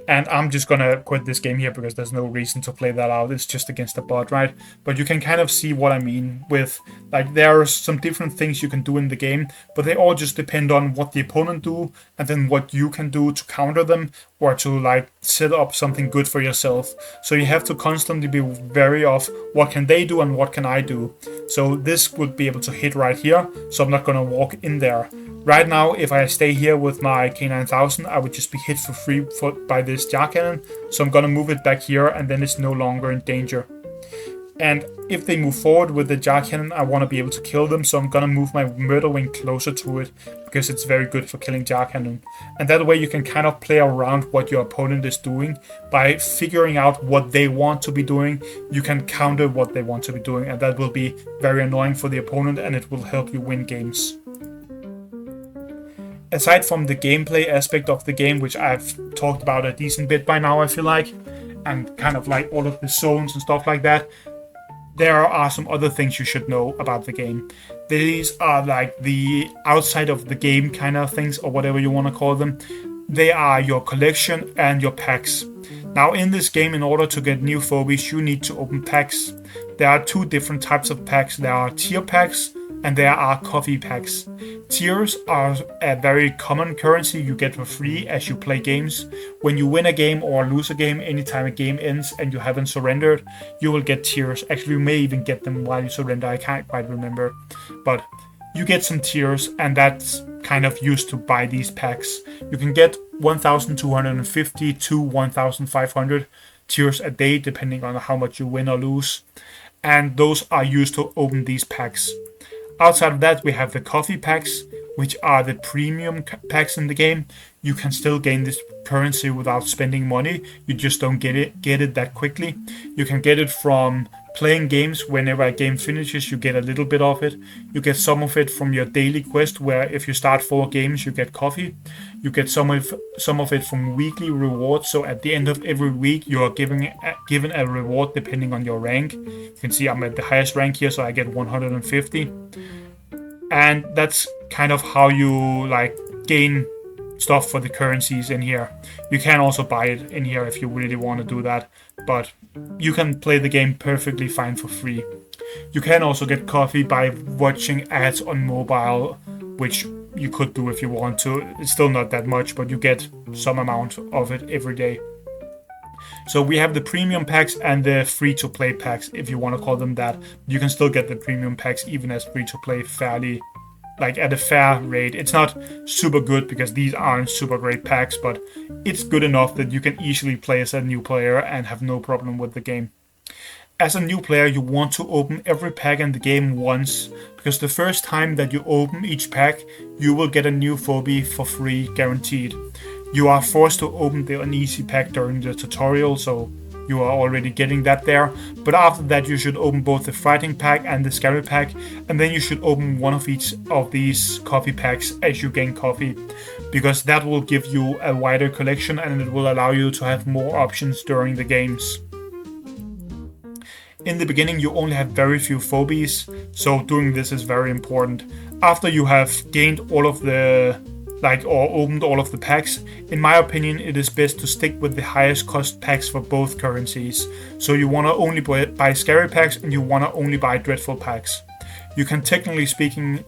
And I'm just gonna quit this game here because there's no reason to play that out. It's just against a bot, right? But you can kind of see what I mean with, like, there are some different things you can do in the game, but they all just depend on what the opponent do, and then what you can do to counter them, or to like set up something good for yourself. So you have to constantly be wary of what can they do and what can I do. So this would be able to hit right here, so I'm not gonna walk in there. Right now, if I stay here with my K9000, I would just be hit for free by this jar cannon. So I'm gonna move it back here, and then it's no longer in danger. And if they move forward with the jar cannon, I want to be able to kill them. So I'm gonna move my murder wing closer to it, because it's very good for killing jar cannon. And that way you can kind of play around what your opponent is doing. By figuring out what they want to be doing, you can counter what they want to be doing. And that will be very annoying for the opponent, and it will help you win games. Aside from the gameplay aspect of the game, which I've talked about a decent bit by now, I feel like, and kind of like all of the zones and stuff like that, there are some other things you should know about the game. These are like the outside of the game kind of things, or whatever you want to call them. They are your collection and your packs. Now in this game, in order to get new phobies, you need to open packs. There are 2 different types of packs. There are tier packs and there are coffee packs. Tiers are a very common currency you get for free as you play games. When you win a game or lose a game, anytime a game ends and you haven't surrendered, you will get tiers. Actually, you may even get them while you surrender, I can't quite remember. But you get some tiers, and that's kind of used to buy these packs. You can get 1,250 to 1,500 tiers a day, depending on how much you win or lose. And those are used to open these packs. Outside of that, we have the coffee packs, which are the premium packs in the game. You can still gain this currency without spending money. You just don't get it that quickly. You can get it from playing games. Whenever a game finishes, you get a little bit of it. You get some of it from your daily quest, where if you start 4 games, you get coffee. You get some of it from weekly rewards. So at the end of every week, you are given a reward depending on your rank. You can see I'm at the highest rank here, so I get 150. And that's kind of how you gain stuff for the currencies in here. You can also buy it in here if you really want to do that, but you can play the game perfectly fine for free. You can also get coffee by watching ads on mobile, which you could do if you want to. It's still not that much, but you get some amount of it every day. So we have the premium packs and the free-to-play packs, if you want to call them that. You can still get the premium packs even as free-to-play fairly, at a fair rate. It's not super good because these aren't super great packs, but it's good enough that you can easily play as a new player and have no problem with the game. As a new player, you want to open every pack in the game once, because the first time that you open each pack, you will get a new phobie for free, guaranteed. You are forced to open the uneasy pack during the tutorial, so you are already getting that there. But after that, you should open both the frightening pack and the scary pack, and then you should open one of each of these coffee packs as you gain coffee, because that will give you a wider collection and it will allow you to have more options during the games. In the beginning, you only have very few phobies, so doing this is very important. After you have gained all of the or opened all of the packs, in my opinion, it is best to stick with the highest cost packs for both currencies. So you want to only buy scary packs and you want to only buy dreadful packs. You can, technically speaking,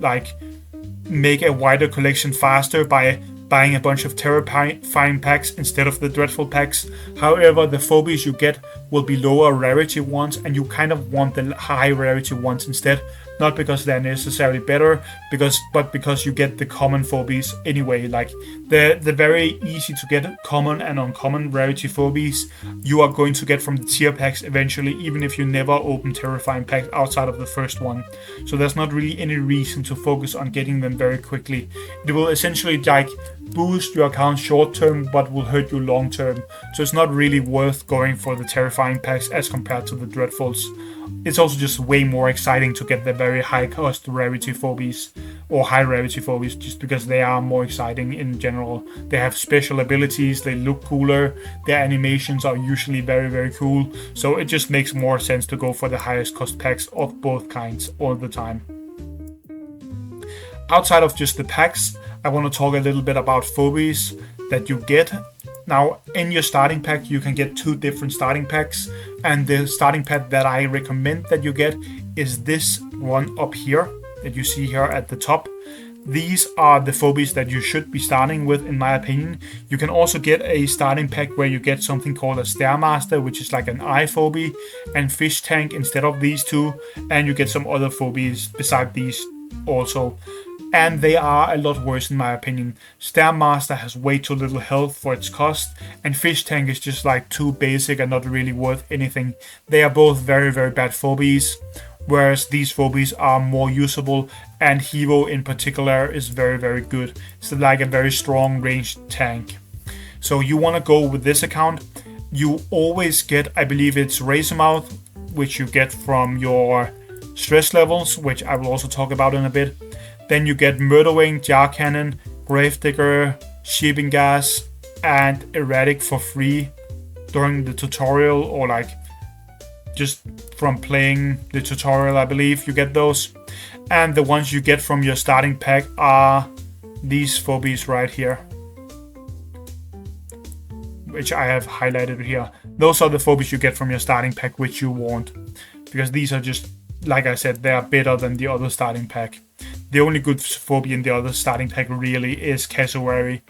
make a wider collection faster by buying a bunch of terrifying packs instead of the dreadful packs. However, the phobies you get will be lower rarity ones, and you kind of want the high rarity ones instead. Not because they're necessarily better, but because you get the common phobies anyway. The very easy to get common and uncommon rarity phobies you are going to get from the tier packs eventually, even if you never open terrifying packs outside of the first one. So there's not really any reason to focus on getting them very quickly. It will essentially boost your account short term, but will hurt you long term. So it's not really worth going for the terrifying packs as compared to the dreadfuls. It's also just way more exciting to get the very high cost rarity phobies or high rarity phobies, just because they are more exciting in general. They have special abilities, they look cooler, their animations are usually very, very cool. So it just makes more sense to go for the highest cost packs of both kinds all the time. Outside of just the packs, I want to talk a little bit about phobies that you get. Now, in your starting pack, you can get 2 different starting packs, and the starting pack that I recommend that you get is this one up here that you see here at the top. These are the phobies that you should be starting with, in my opinion. You can also get a starting pack where you get something called a Stairmaster, which is like an eye phobie, and Fish Tank instead of these 2, and you get some other phobies beside these also. And they are a lot worse in my opinion. Stairmaster has way too little health for its cost, and Fish Tank is just too basic and not really worth anything. They are both very, very bad phobies, whereas these phobies are more usable, and Hero in particular is very, very good. It's a very strong ranged tank. So you want to go with this account. You always get, I believe it's Razormouth, which you get from your stress levels, which I will also talk about in a bit. Then you get Murderwing, Jar Cannon, Gravedigger, Sheeping Gas, and Erratic for free during the tutorial, or just from playing the tutorial, I believe you get those. And the ones you get from your starting pack are these phobies right here, which I have highlighted here. Those are the phobies you get from your starting pack, which you want, because these are just like I said, they are better than the other starting pack. The only good phobia in the other starting pack really is Cassowary,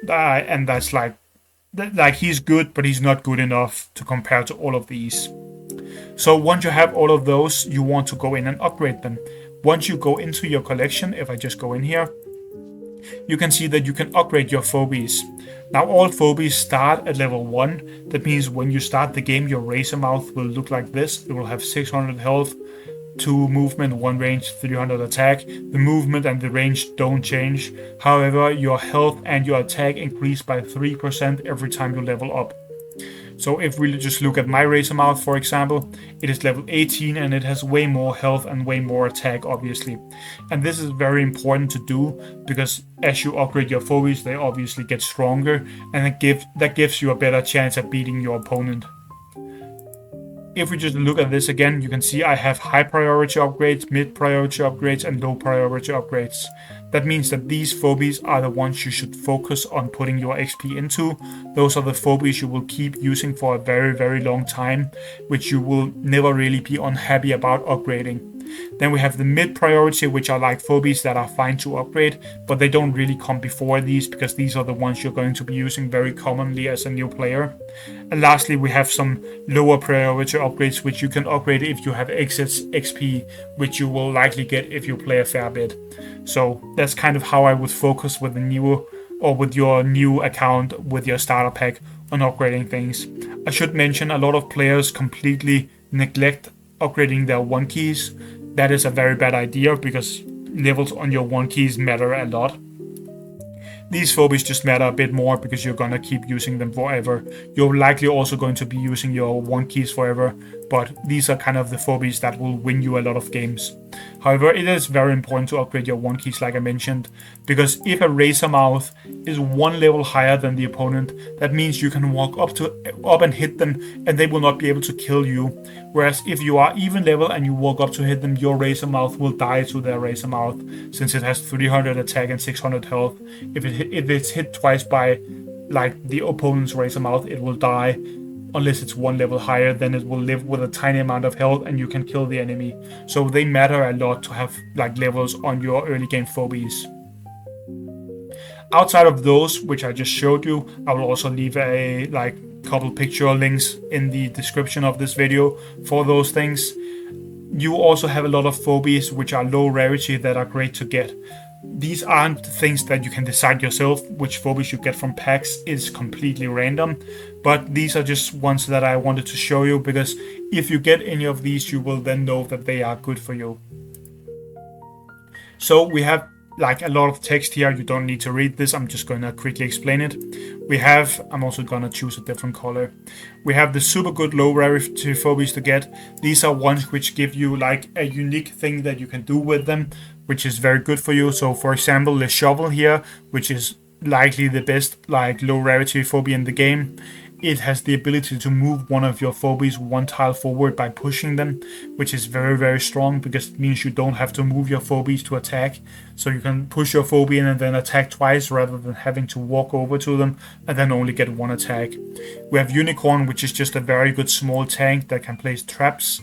and that's like he's good, but he's not good enough to compare to all of these. So once you have all of those, you want to go in and upgrade them. Once you go into your collection, if I just go in here, you can see that you can upgrade your phobies. Now all phobies start at level 1. That means when you start the game, your Razor Mouth will look like this. It will have 600 health, 2 movement, 1 range, 300 attack. The movement and the range don't change. However, your health and your attack increase by 3% every time you level up. So if we just look at my Razor Mouth, for example, it is level 18 and it has way more health and way more attack, obviously. And this is very important to do because as you upgrade your phobies, they obviously get stronger, and that gives you a better chance at beating your opponent. If we just look at this again, you can see I have high priority upgrades, mid priority upgrades, and low priority upgrades. That means that these phobies are the ones you should focus on putting your XP into. Those are the phobies you will keep using for a very, very long time, which you will never really be unhappy about upgrading. Then we have the mid priority, which are like phobies that are fine to upgrade, but they don't really come before these because these are the ones you're going to be using very commonly as a new player. And lastly, we have some lower priority upgrades, which you can upgrade if you have excess XP, which you will likely get if you play a fair bit. So that's kind of how I would focus with with your new account with your starter pack on upgrading things. I should mention a lot of players completely neglect upgrading their 1 keys. That is a very bad idea because levels on your 1 keys matter a lot. These phobies just matter a bit more because you're gonna keep using them forever. You're likely also going to be using your 1 keys forever, but these are kind of the phobies that will win you a lot of games. However, it is very important to upgrade your 1 keys like I mentioned, because if a Razor Mouth is 1 level higher than the opponent, that means you can walk up and hit them and they will not be able to kill you. Whereas if you are even level and you walk up to hit them, your Razor Mouth will die to their Razor Mouth, since it has 300 attack and 600 health. If it's hit twice by like the opponent's Razor Mouth, it will die. Unless it's 1 level higher, then it will live with a tiny amount of health and you can kill the enemy. So they matter a lot to have like levels on your early game phobies. Outside of those, which I just showed you, I will also leave a couple picture links in the description of this video for those things. You also have a lot of phobies which are low rarity that are great to get. These aren't things that you can decide yourself. Which phobies you get from packs is completely random, but these are just ones that I wanted to show you because if you get any of these, you will then know that they are good for you. So we have like a lot of text here. You don't need to read this. I'm just going to quickly explain it. I'm also going to choose a different color. We have the super good low rarity phobies to get. These are ones which give you like a unique thing that you can do with them, which is very good for you. So for example, the shovel here, which is likely the best like low rarity phobia in the game. It has the ability to move one of your phobies 1 tile forward by pushing them, which is very, very strong because it means you don't have to move your phobies to attack. So you can push your phobia and then attack twice rather than having to walk over to them and then only get 1 attack. We have Unicorn, which is just a very good small tank that can place traps.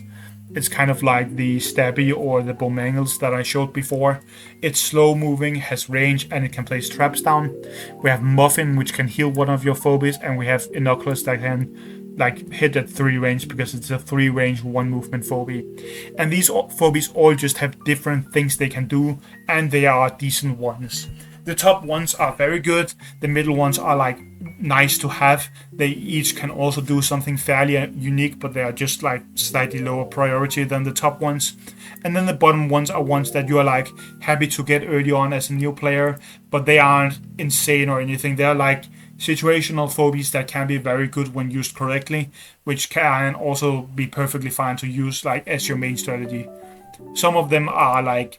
It's kind of like the Stabby or the Bomangles that I showed before. It's slow moving, has range, and it can place traps down. We have Muffin, which can heal one of your phobies, and we have Innocuous that can like hit at 3 range because it's a 3 range 1 movement phobia. And these phobies all just have different things they can do, and they are decent ones. The top ones are very good. The middle ones are like nice to have. They each can also do something fairly unique, but they are just like slightly lower priority than the top ones. And then the bottom ones are ones that you are like happy to get early on as a new player, but they aren't insane or anything. They're like situational phobies that can be very good when used correctly, which can also be perfectly fine to use like as your main strategy. Some of them are like,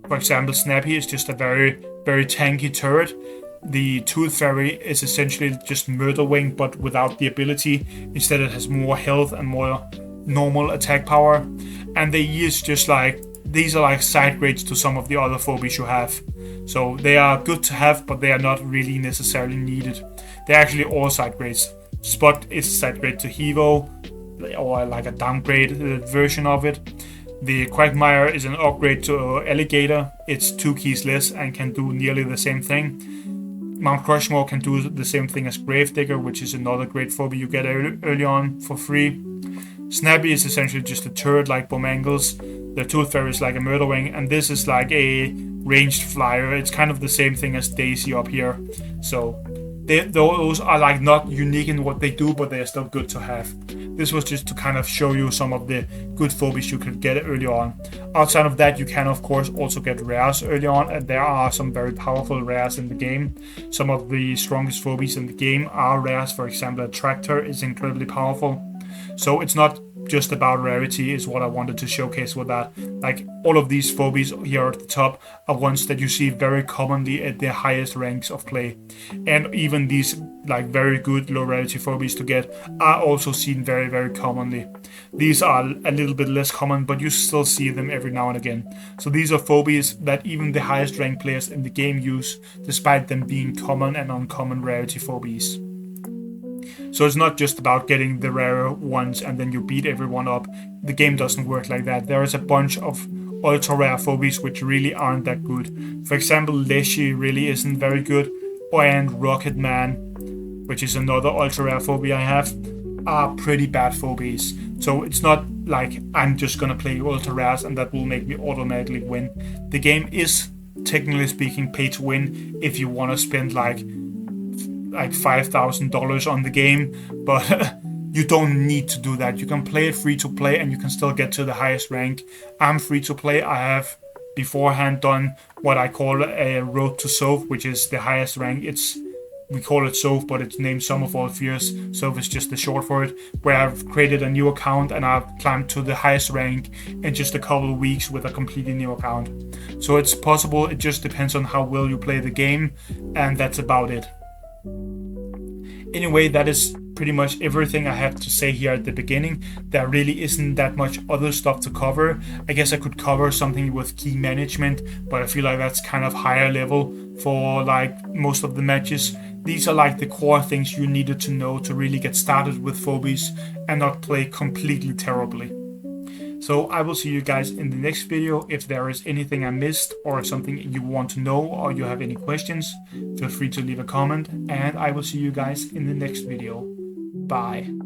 for example, Snappy is just a very, very tanky turret. The Tooth Fairy is essentially just Murder Wing, but without the ability. Instead, it has more health and more normal attack power. And the E is just like, these are like side grades to some of the other phobies you have. So they are good to have, but they are not really necessarily needed. They're actually all side grades. Spot is side grade to Hevo, or like a downgraded version of it. The Quagmire is an upgrade to Alligator. It's 2 keys less and can do nearly the same thing. Mount Crushmore can do the same thing as Gravedigger, which is another great phobia you get early on for free. Snappy is essentially just a turret like Bomangles. The Tooth Fairy is like a Murderwing, and this is like a ranged flyer. It's kind of the same thing as Daisy up here. So those are like not unique in what they do, but they are still good to have. This was just to kind of show you some of the good phobies you could get early on. Outside of that, you can of course also get rares early on, and there are some very powerful rares in the game. Some of the strongest phobies in the game are rares. For example, a Tractor is incredibly powerful. So it's not just about rarity is what I wanted to showcase with that. Like all of these phobies here at the top are ones that you see very commonly at the highest ranks of play. And even these like very good low rarity phobies to get are also seen very, very commonly. These are a little bit less common, but you still see them every now and again. So these are phobies that even the highest ranked players in the game use, despite them being common and uncommon rarity phobies. So it's not just about getting the rare ones and then you beat everyone up. The game doesn't work like that. There is a bunch of ultra rare phobies which really aren't that good. For example, Leshy really isn't very good, and Rocket Man, which is another ultra rare phobia I have, are pretty bad phobies. So it's not like I'm just gonna play ultra rares and that will make me automatically win. The game is, technically speaking, pay to win if you want to spend like $5,000 on the game, but you don't need to do that. You can play it free to play and you can still get to the highest rank. I'm free to play. I have beforehand done what I call a road to Soph, which is the highest rank. We call it Soph, but it's named Sum of All Fears. Soph is just the short for it, where I've created a new account and I've climbed to the highest rank in just a couple of weeks with a completely new account. So it's possible. It just depends on how well you play the game, and that's about it. Anyway, that is pretty much everything I have to say here at the beginning. There really isn't that much other stuff to cover. I guess I could cover something with key management, but I feel like that's kind of higher level for like most of the matches. These are like the core things you needed to know to really get started with phobies and not play completely terribly. So I will see you guys in the next video. If there is anything I missed or something you want to know or you have any questions, feel free to leave a comment, and I will see you guys in the next video. Bye.